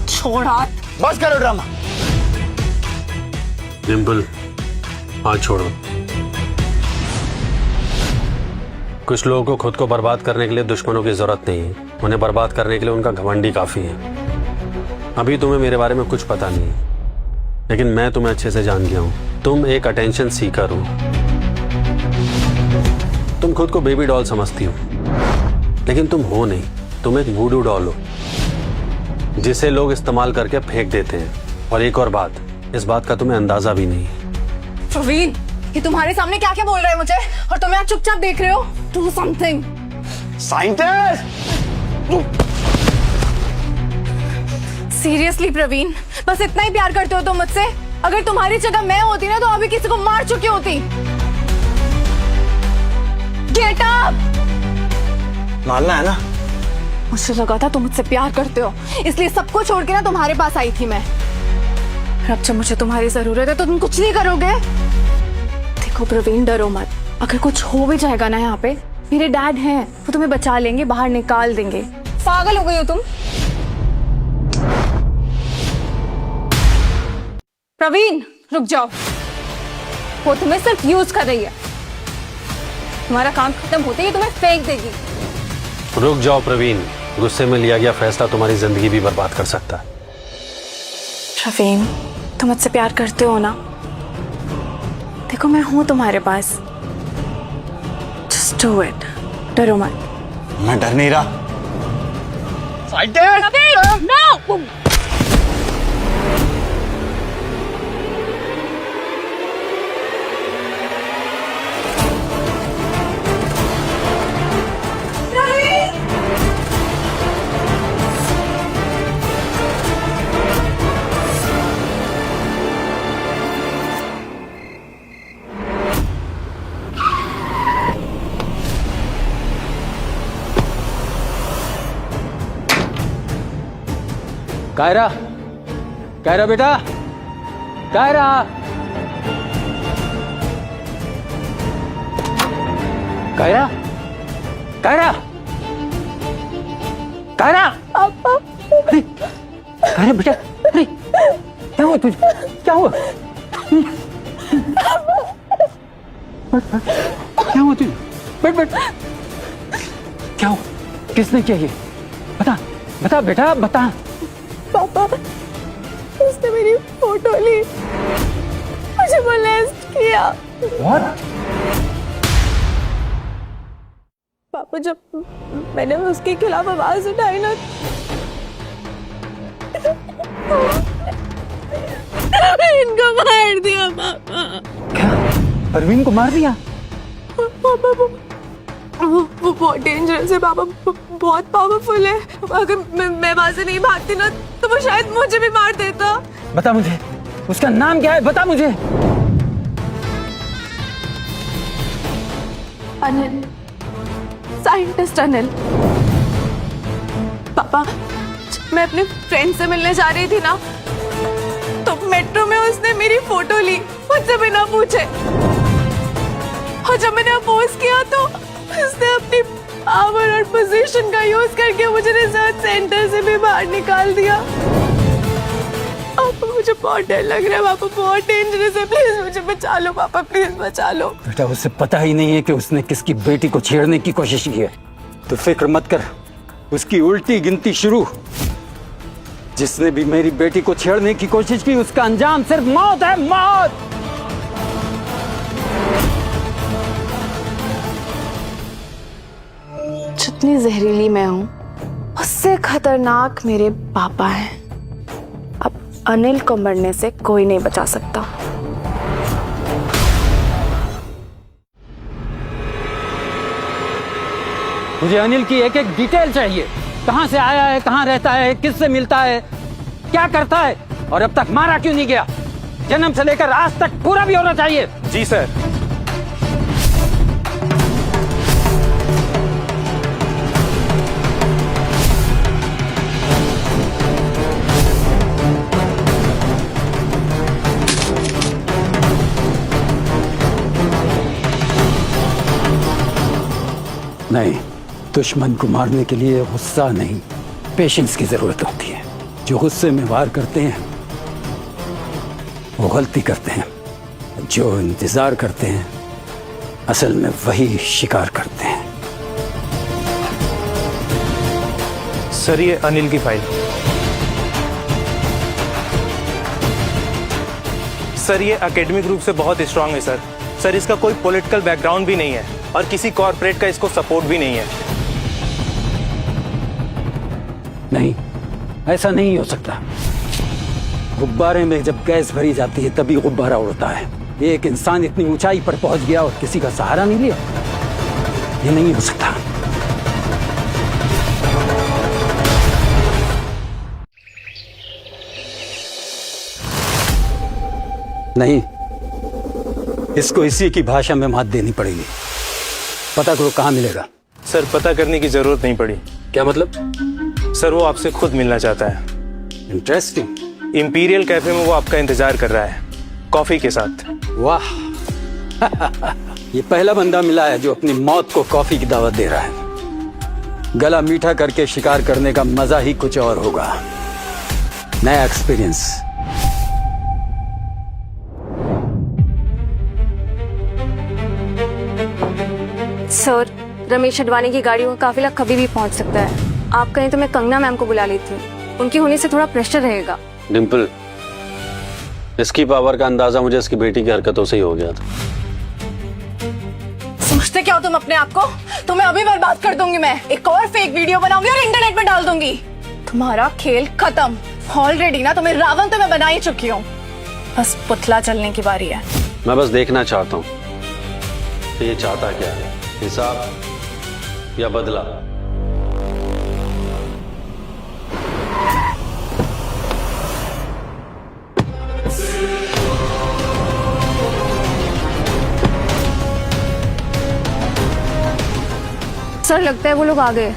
छोड़ हाथ। बस करो ड्रामा। डिम्पल हाथ छोड़ो। कुछ लोगों को खुद को बर्बाद करने के लिए दुश्मनों की जरूरत नहीं है, उन्हें बर्बाद करने के लिए उनका घमंडी काफी है। अभी तुम्हें मेरे बारे में कुछ पता नहीं है, लेकिन मैं तुम्हें अच्छे से जान गया हूं। तुम एक अटेंशन सीकर हो। तुम खुद को बेबी डॉल समझती हो, लेकिन तुम हो नहीं। तुम एक वूडू डॉल हो जिसे लोग इस्तेमाल करके फेंक देते हैं। और एक और बात, इस बात का तुम्हें अंदाजा भी नहीं है। प्रवीण, ये तुम्हारे सामने क्या क्या बोल रहा है मुझे, और तुम यहाँ चुपचाप देख रहे हो। Do something. Scientist! Seriously Praveen, बस इतना ही प्यार करते हो तुम मुझसे? अगर तुम्हारी जगह मैं होती ना तो अभी किसी को मार चुकी होती। Get up! मानना है ना? मुझे लगा था तुम मुझसे प्यार करते हो, इसलिए सबको छोड़ के ना तुम्हारे पास आई थी मैं। अब जब मुझे तुम्हारी जरूरत है तो तुम कुछ नहीं करोगे। देखो प्रवीण, डरो मत। अगर कुछ हो भी जाएगा ना यहाँ पे, मेरे डैड हैं, वो तुम्हें बचा लेंगे, बाहर निकाल देंगे। पागल हो गई हो तुम? प्रवीण रुक जाओ, वो तुम्हें सिर्फ यूज कर रही है। तुम्हारा काम खत्म होते ही तुम्हें फेंक देगी। रुक जाओ प्रवीण, गुस्से में लिया गया फैसला तुम्हारी जिंदगी भी बर्बाद कर सकता है। प्रवीण, तुम मुझसे प्यार करते हो ना? देखो मैं हूं तुम्हारे पास। Just do it. डरो मत। मैं डर नहीं रहा। प्रवीण, no! कायरा, कायरा बेटा, कायरा, कायरा, कायरा, कायरा, अरे, कायरा बेटा, अरे, क्या हुआ तुझे? क्या हुआ? क्या हुआ तुझे? बैठ बैठ। क्या हुआ? किसने किया ये? बता, बता बेटा, बता। पापा, उसने मेरी फोटो ली, मुझे मोलेस्ट किया। What? पापा, जब मैंने उसके खिलाफ आवाज उठाई ना, इनको मार दिया पापा। क्या? परवीन को मार दिया? पापा, वो बहुत डेंजरस है पापा, बहुत पावरफुल है। अगर मैं वहां से नहीं भागती ना तो वो शायद मुझे भी मार देता। बता मुझे, उसका नाम क्या है? बता मुझे। अनिल, साइंटिस्ट अनिल। पापा, मैं अपने फ्रेंड से मिलने जा रही थी ना, तो मेट्रो में उसने मेरी फोटो ली मुझसे बिना पूछे, और जब मैंने अपोज किया तो उसने अपनी पावर और पोजीशन का यूज करके मुझे रिसर्च सेंटर से भी बाहर निकाल दिया। पापा मुझे बहुत डर लग रहा है, पापा बहुत डेंजरस है, प्लीज मुझे बचा लो पापा, प्लीज बचा लो। बेटा उसे पता ही नहीं है कि उसने किसकी बेटी को छेड़ने की कोशिश की है। तो फिक्र मत कर, उसकी उल्टी गिनती शुरू। जिसने भी मेरी बेटी को छेड़ने की कोशिश की उसका अंजाम सिर्फ मौत है, मौत। जितनी जहरीली मैं हूं उससे खतरनाक मेरे पापा हैं। अब अनिल को मरने से कोई नहीं बचा सकता। मुझे अनिल की एक एक डिटेल चाहिए। कहां से आया है, कहां रहता है, किससे मिलता है, क्या करता है, और अब तक मारा क्यों नहीं गया। जन्म से लेकर आज तक पूरा भी होना चाहिए। जी सर। नहीं, दुश्मन को मारने के लिए गुस्सा नहीं, पेशेंस की जरूरत होती है। जो गुस्से में वार करते हैं वो गलती करते हैं, जो इंतजार करते हैं असल में वही शिकार करते हैं। सर ये अनिल की फाइल। सर ये एकेडमिक रूप से बहुत स्ट्रांग है सर। सर इसका कोई पॉलिटिकल बैकग्राउंड भी नहीं है और किसी कॉर्पोरेट का इसको सपोर्ट भी नहीं है। नहीं, ऐसा नहीं हो सकता। गुब्बारे में जब गैस भरी जाती है तभी गुब्बारा उड़ता है। एक इंसान इतनी ऊंचाई पर पहुंच गया और किसी का सहारा नहीं लिया, ये नहीं हो सकता। नहीं, इसको इसी की भाषा में मात देनी पड़ेगी। पता करो कहाँ मिलेगा। सर पता करने की जरूरत नहीं पड़ी। क्या मतलब? सर वो आपसे खुद मिलना चाहता है। इंटरेस्टिंग। इंपीरियल कैफे में वो आपका इंतजार कर रहा है, कॉफी के साथ। वाह ये पहला बंदा मिला है जो अपनी मौत को कॉफी की दावत दे रहा है। गला मीठा करके शिकार करने का मजा ही कुछ और होगा। नया एक्सपीरियंस। सर, रमेश अडवाणी की गाड़ियों का काफिला कभी भी पहुंच सकता है। आप कहें तो मैं कंगना मैम को बुला लेती हूँ, उनकी होने से थोड़ा प्रेशर रहेगा। डिम्पल, इसकी पावर का अंदाजा मुझे इसकी बेटी की हरकतों से ही हो गया था। सोचते क्या हो तुम अपने आप को? तुम्हें अभी बर्बाद कर दूंगी मैं। एक और फेक वीडियो बनाऊंगी और इंटरनेट में डाल दूंगी। तुम्हारा खेल खत्म। ऑलरेडी ना तुम्हें रावण तो मैं बना ही चुकी हूँ, बस पुतला चलने की बारी है। मैं बस देखना चाहता हूँ कि ये चाहता क्या है, हिसाब या बदला। सर लगता है वो लोग आ गए।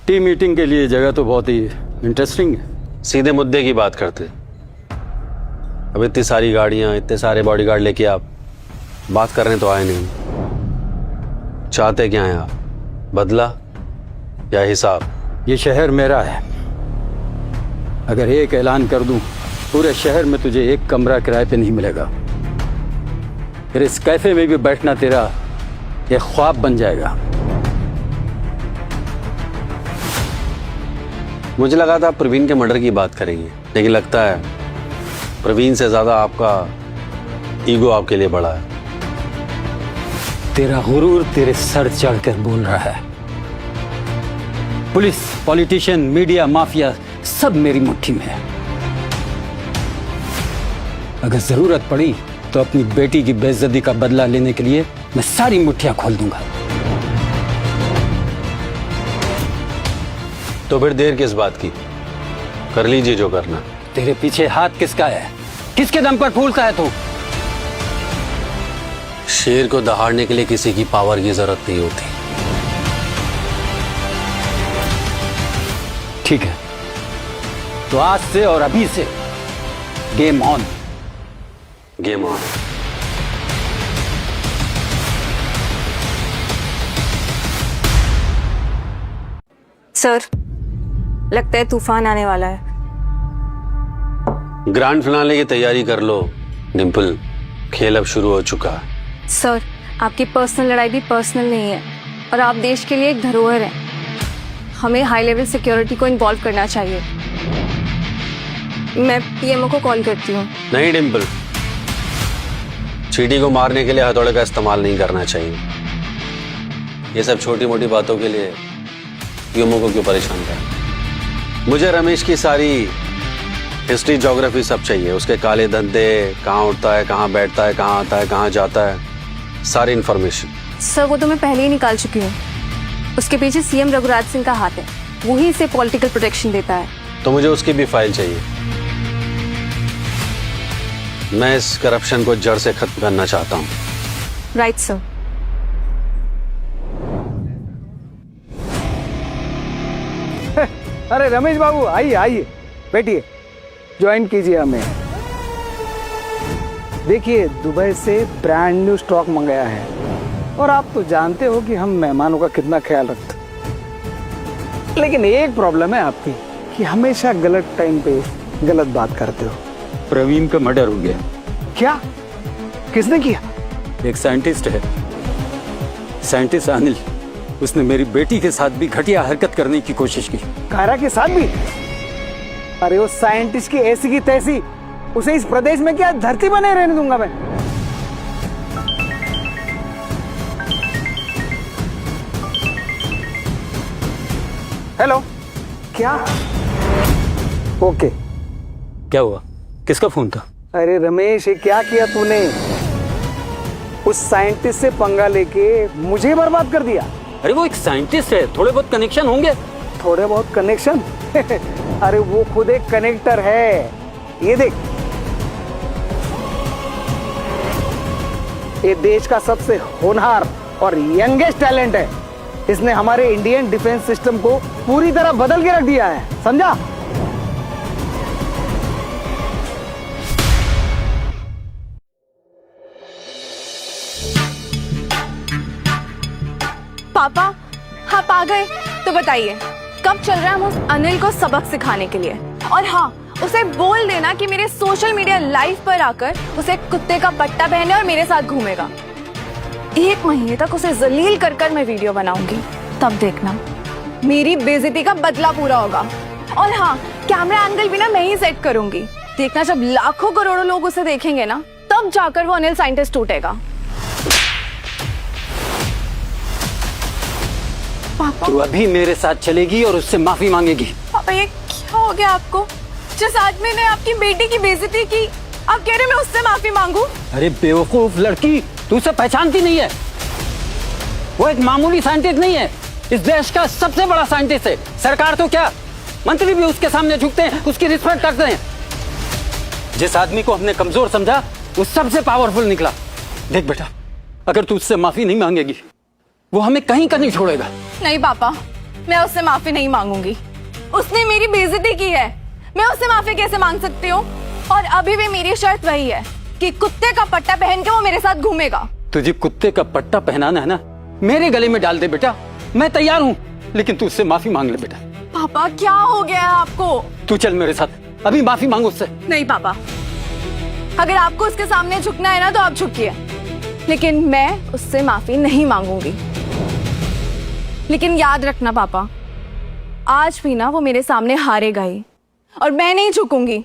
टीम मीटिंग के लिए जगह तो बहुत ही इंटरेस्टिंग है। सीधे मुद्दे की बात करते। अब इतनी सारी गाड़ियां, इतने सारे बॉडीगार्ड लेके आप बात करने तो आए नहीं। चाहते क्या हैं आप, बदला या हिसाब? ये शहर मेरा है। अगर एक ऐलान कर दूं, पूरे शहर में तुझे एक कमरा किराए पे नहीं मिलेगा। फिर इस कैफे में भी बैठना तेरा एक ख्वाब बन जाएगा। मुझे लगा था आप प्रवीण के मर्डर की बात करेंगे, लेकिन लगता है प्रवीण से ज्यादा आपका ईगो आपके लिए बड़ा है। तेरा गुरूर तेरे सर चढ़कर बोल रहा है। पुलिस, पॉलिटिशियन, मीडिया, माफिया सब मेरी मुट्ठी में है। अगर जरूरत पड़ी तो अपनी बेटी की बेइज्जती का बदला लेने के लिए मैं सारी मुट्ठियां खोल दूंगा। तो फिर देर किस बात की, कर लीजिए जो करना। तेरे पीछे हाथ किसका है? किसके दम पर फूलता है तू? शेर को दहाड़ने के लिए किसी की पावर की जरूरत नहीं होती। ठीक है, तो आज से और अभी से game on. Game on. Sir, लगता है तूफान आने वाला है। ग्रैंड फिनाले की तैयारी कर लो डिम्पल, खेल अब शुरू हो चुका है। सर, आपकी पर्सनल लड़ाई भी पर्सनल नहीं है और आप देश के लिए एक धरोहर हैं। हमें हाई लेवल सिक्योरिटी को इन्वॉल्व करना चाहिए। मैं पीएमओ को कॉल करती हूँ। नहीं डिम्पल, चींटी को मारने के लिए हथौड़े का इस्तेमाल नहीं करना चाहिए। ये सब छोटी मोटी बातों के लिए पीएमओ को क्यों परेशान करें? मुझे रमेश की सारी हिस्ट्री ज्योग्राफी सब चाहिए, उसके काले धंधे, कहाँ उठता है, कहाँ बैठता है, कहाँ आता है, कहाँ जाता है, सारी इंफॉर्मेशन। सर, वो तो मैं पहले ही निकाल चुकी हूँ। उसके पीछे सीएम रघुराज सिंह का हाथ है, वही इसे पॉलिटिकल प्रोटेक्शन देता है। तो मुझे उसकी भी फाइल चाहिए। मैं इस करप्शन को जड़ से खत्म करना चाहता हूँ। Right sir. अरे रमेश बाबू, आइए आइए, बैठिए, ज्वाइन कीजिए हमें। देखिए, दुबई से ब्रांड न्यू स्टॉक मंगाया है और आप तो जानते हो कि हम मेहमानों का कितना ख्याल रखते हैं। लेकिन एक प्रॉब्लम है आपकी कि हमेशा गलत टाइम पे गलत बात करते हो। प्रवीण का मर्डर हो गया। क्या? किसने किया? एक साइंटिस्ट है, साइंटिस्ट अनिल, उसने मेरी बेटी के साथ भी घटिया हरकत करने की कोशिश की। कायरा के साथ भी? अरे वो साइंटिस्ट की ऐसी की तैसी, उसे इस प्रदेश में क्या धरती बने रहने दूंगा मैं। हेलो, क्या? ओके। क्या हुआ? किसका फोन था? अरे रमेश, ये क्या किया तूने? उस साइंटिस्ट से पंगा लेके मुझे बर्बाद कर दिया। अरे वो एक साइंटिस्ट है, थोड़े बहुत कनेक्शन होंगे। थोड़े बहुत कनेक्शन? अरे वो खुद एक कनेक्टर है। ये देख, ये देश का सबसे होनहार और यंगेस्ट टैलेंट है। इसने हमारे इंडियन डिफेंस सिस्टम को पूरी तरह बदल के रख दिया है, समझा? पापा, आप आ गए तो बताइए कब चल रहा है हम उस अनिल को सबक सिखाने के लिए? और हाँ, उसे बोल देना कि मेरे सोशल मीडिया लाइव पर आकर उसे कुत्ते का पट्टा पहने और मेरे साथ घूमेगा। 1 महीने तक उसे जलील कर कर मैं वीडियो बनाऊंगी, तब देखना मेरी बेइज्जती का बदला पूरा होगा। और हाँ, कैमरा एंगल भी ना मैं ही सेट करूंगी। देखना, जब लाखों करोड़ों लोग उसे देखेंगे ना, तब जाकर वो अनिल साइंटिस्ट टूटेगा। पापा, तू अभी मेरे साथ चलेगी और उससे माफी मांगेगी। पापा, ये क्या हो गया आपको? जिस आदमी ने आपकी बेटी की बेइज्जती की, आप कह रहे मैं उससे माफी मांगू? अरे बेवकूफ लड़की, तू उसे पहचानती नहीं है। वो एक मामूली साइंटिस्ट नहीं है, इस देश का सबसे बड़ा साइंटिस्ट है। सरकार तो क्या, मंत्री भी उसके सामने झुकते हैं, उसकी रिस्पेक्ट करते हैं। जिस आदमी को हमने कमजोर समझा, वो सबसे पावरफुल निकला। देख बेटा, अगर तू उससे माफी नहीं मांगेगी, वो हमें कहीं का नहीं छोड़ेगा। नहीं पापा, मैं उससे माफी नहीं मांगूंगी। उसने मेरी बेइज्जती की है, मैं उससे माफी कैसे मांग सकती हूँ? और अभी भी मेरी शर्त वही है कि कुत्ते का पट्टा पहन के वो मेरे साथ घूमेगा। तुझे कुत्ते का पट्टा पहनाना है ना, मेरे गले में डाल दे बेटा, मैं तैयार हूँ। लेकिन तू उससे माफी मांग ले बेटा। पापा, क्या हो गया है आपको? तू चल मेरे साथ, अभी माफी मांगो उससे। नहीं पापा, अगर आपको उसके सामने झुकना है ना तो आप झुकिए, लेकिन मैं उससे माफी नहीं मांगूंगी। लेकिन याद रखना पापा, आज भी ना वो मेरे सामने हारेगा ही, और मैं नहीं झुकूंगी।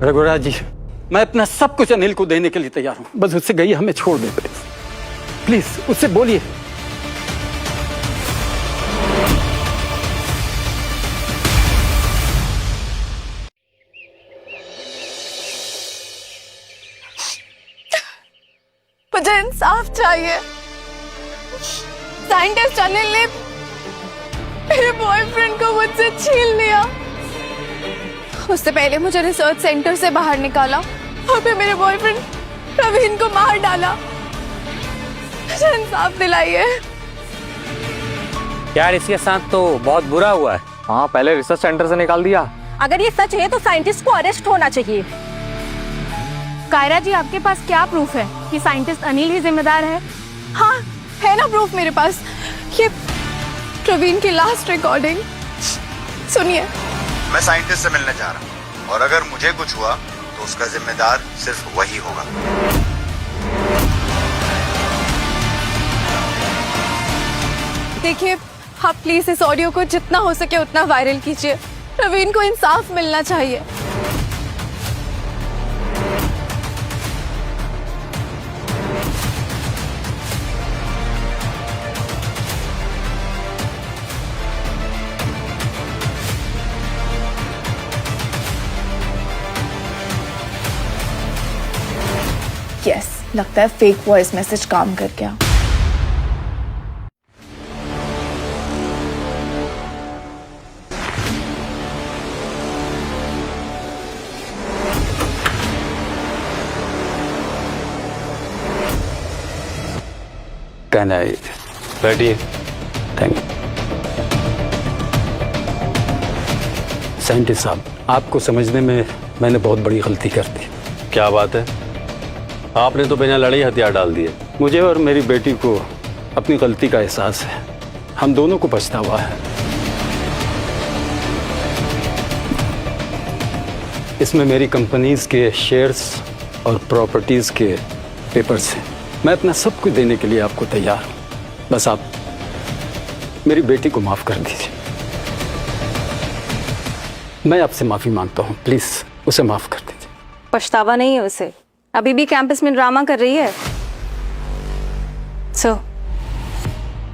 रघुराज जी, मैं अपना सब कुछ अनिल को देने के लिए तैयार हूँ। बस उससे गई हमें छोड़ दे प्लीज, उससे बोलिए। चाहिए। साइंटिस्ट अनिल ने मेरे बॉयफ्रेंड को मुझसे छीन लिया। उससे पहले मुझे रिसर्च सेंटर से बाहर निकाला और फिर मेरे बॉयफ्रेंड प्रवीण को मार डाला। मुझे इंसाफ दिलाइए। यार इसके साथ तो बहुत बुरा हुआ है। हाँ, पहले रिसर्च सेंटर से निकाल दिया। अगर ये सच है तो साइंटिस्ट को अरेस्ट होना चाहिए। कायरा जी, आपके पास क्या प्रूफ है कि साइंटिस्ट अनिल ही जिम्मेदार है? हाँ, है ना प्रूफ मेरे पास। ये प्रवीण की लास्ट रिकॉर्डिंग सुनिए। मैं साइंटिस्ट से मिलने जा रहा हूँ और अगर मुझे कुछ हुआ तो उसका जिम्मेदार सिर्फ वही होगा। देखिए, आप प्लीज इस ऑडियो को जितना हो सके उतना वायरल कीजिए। प्रवीण को इंसाफ मिलना चाहिए। यस, लगता है फेक वॉइस मैसेज काम कर गया। कैन आई बैठिए। Thank you. साइंटिस्ट साहब, आपको समझने में मैंने बहुत बड़ी गलती कर दी। क्या बात है? आपने तो बिना लड़े हथियार डाल दिए। मुझे और मेरी बेटी को अपनी गलती का एहसास है। हम दोनों को पछतावा है। इसमें मेरी कंपनीज के शेयर्स और प्रॉपर्टीज के पेपर्स हैं। मैं अपना सब कुछ देने के लिए आपको तैयार हूं। बस आप मेरी बेटी को माफ कर दीजिए। मैं आपसे माफी मांगता हूं, प्लीज उसे माफ कर दीजिए। पछतावा नहीं है उसे, अभी भी कैंपस में ड्रामा कर रही है। सो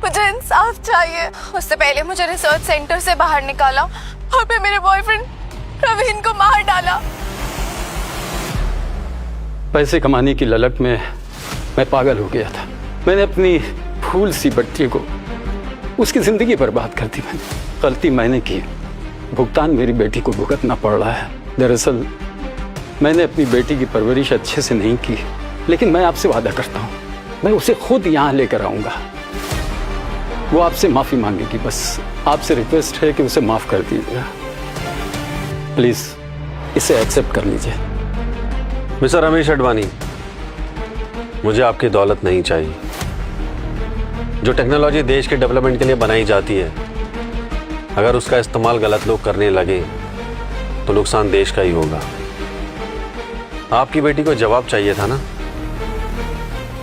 मुझे इंसाफ चाहिए। उससे पहले मुझे रिसर्च सेंटर से बाहर निकाला और फिर मेरे बॉयफ्रेंड प्रवीण को मार डाला। पैसे कमाने की ललक में मैं पागल हो गया था। मैंने अपनी फूल सी बच्ची को, उसकी जिंदगी बर्बाद कर दी। गलती मैंने की, भुगतान मेरी बेटी को भुगतना पड़ रहा है। दरअसल मैंने अपनी बेटी की परवरिश अच्छे से नहीं की, लेकिन मैं आपसे वादा करता हूँ मैं उसे खुद यहाँ लेकर आऊँगा। वो आपसे माफ़ी मांगेगी। बस आपसे रिक्वेस्ट है कि उसे माफ़ कर दीजिएगा। प्लीज़ इसे एक्सेप्ट कर लीजिए। मिस्टर रमेश अडवाणी, मुझे आपकी दौलत नहीं चाहिए। जो टेक्नोलॉजी देश के डेवलपमेंट के लिए बनाई जाती है, अगर उसका इस्तेमाल गलत लोग करने लगे तो नुकसान देश का ही होगा। आपकी बेटी को जवाब चाहिए था ना,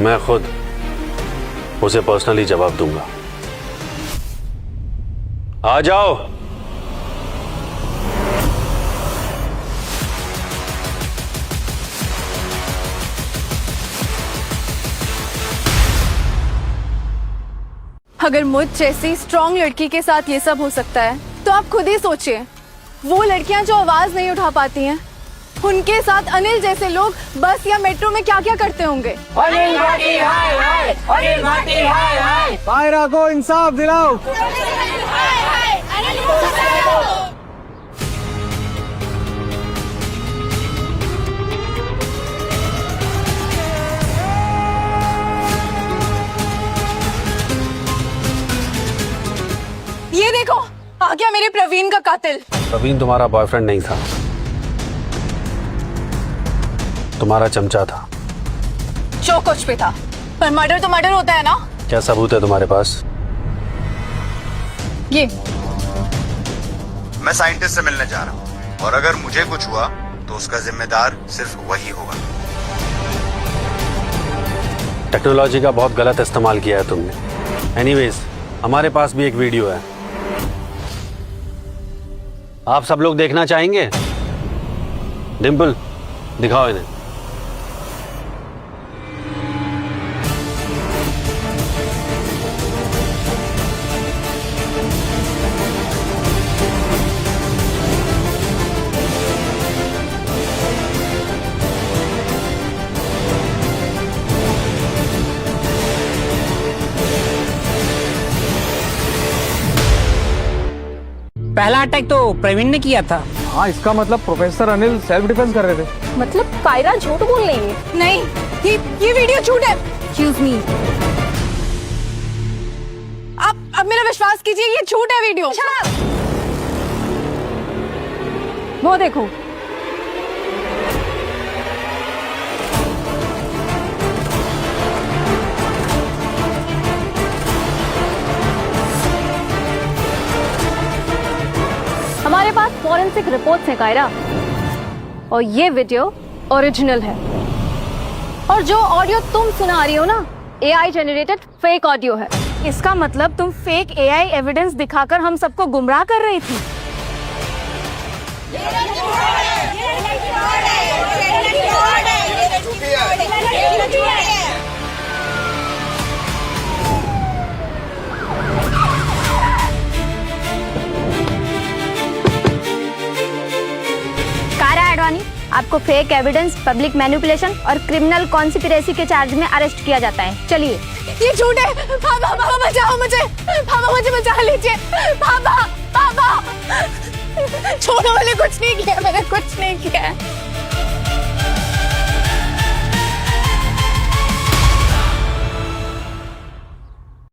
मैं खुद उसे पर्सनली जवाब दूंगा। आ जाओ। अगर मुझ जैसी स्ट्रॉन्ग लड़की के साथ ये सब हो सकता है तो आप खुद ही सोचिए, वो लड़कियां जो आवाज नहीं उठा पाती हैं, उनके साथ अनिल जैसे लोग बस या मेट्रो में क्या क्या करते होंगे। अनिल भाटी हाय हाय, अनिल भाटी हाय हाय। कायरा को इंसाफ दिलाओ। ये देखो, आ गया मेरे प्रवीण का कातिल। प्रवीण तुम्हारा बॉयफ्रेंड नहीं था, तुम्हारा चमचा था। जो कुछ भी था, पर मर्डर तो मर्डर होता है ना। क्या सबूत है तुम्हारे पास? ये मैं साइंटिस्ट से मिलने जा रहा हूँ और अगर मुझे कुछ हुआ तो उसका जिम्मेदार सिर्फ वही होगा। टेक्नोलॉजी का बहुत गलत इस्तेमाल किया है तुमने। एनीवेज, हमारे पास भी एक वीडियो है, आप सब लोग देखना चाहेंगे? डिम्पल, दिखाओ इन्हें। पहला अटैक तो प्रवीण ने किया था। हाँ, इसका मतलब प्रोफेसर अनिल सेल्फ डिफेंस कर रहे थे। मतलब कायरा झूठ बोल रही है। नहीं, ये वीडियो झूठ है। एक्सक्यूज मी, अब मेरा विश्वास कीजिए, ये झूठ है वीडियो। वो देखो, हमारे पास फॉरेंसिक रिपोर्ट्स हैं कायरा, और ये वीडियो ओरिजिनल है। और जो ऑडियो तुम सुना रही हो ना, एआई जनरेटेड फेक ऑडियो है। इसका मतलब तुम फेक एआई एविडेंस दिखाकर हम सबको गुमराह कर रही थी। कायरा आडवाणी, आपको फेक एविडेंस, पब्लिक मैनिपुलेशन और क्रिमिनल कॉन्स्पिरेसी के चार्ज में अरेस्ट किया जाता है। चलिए। ये झूठ है। पापा, पापा बचाओ मुझे, पापा मुझे बचा लीजिए। पापा, पापा, छोड़ो, मैंने कुछ नहीं किया, मैंने कुछ नहीं किया।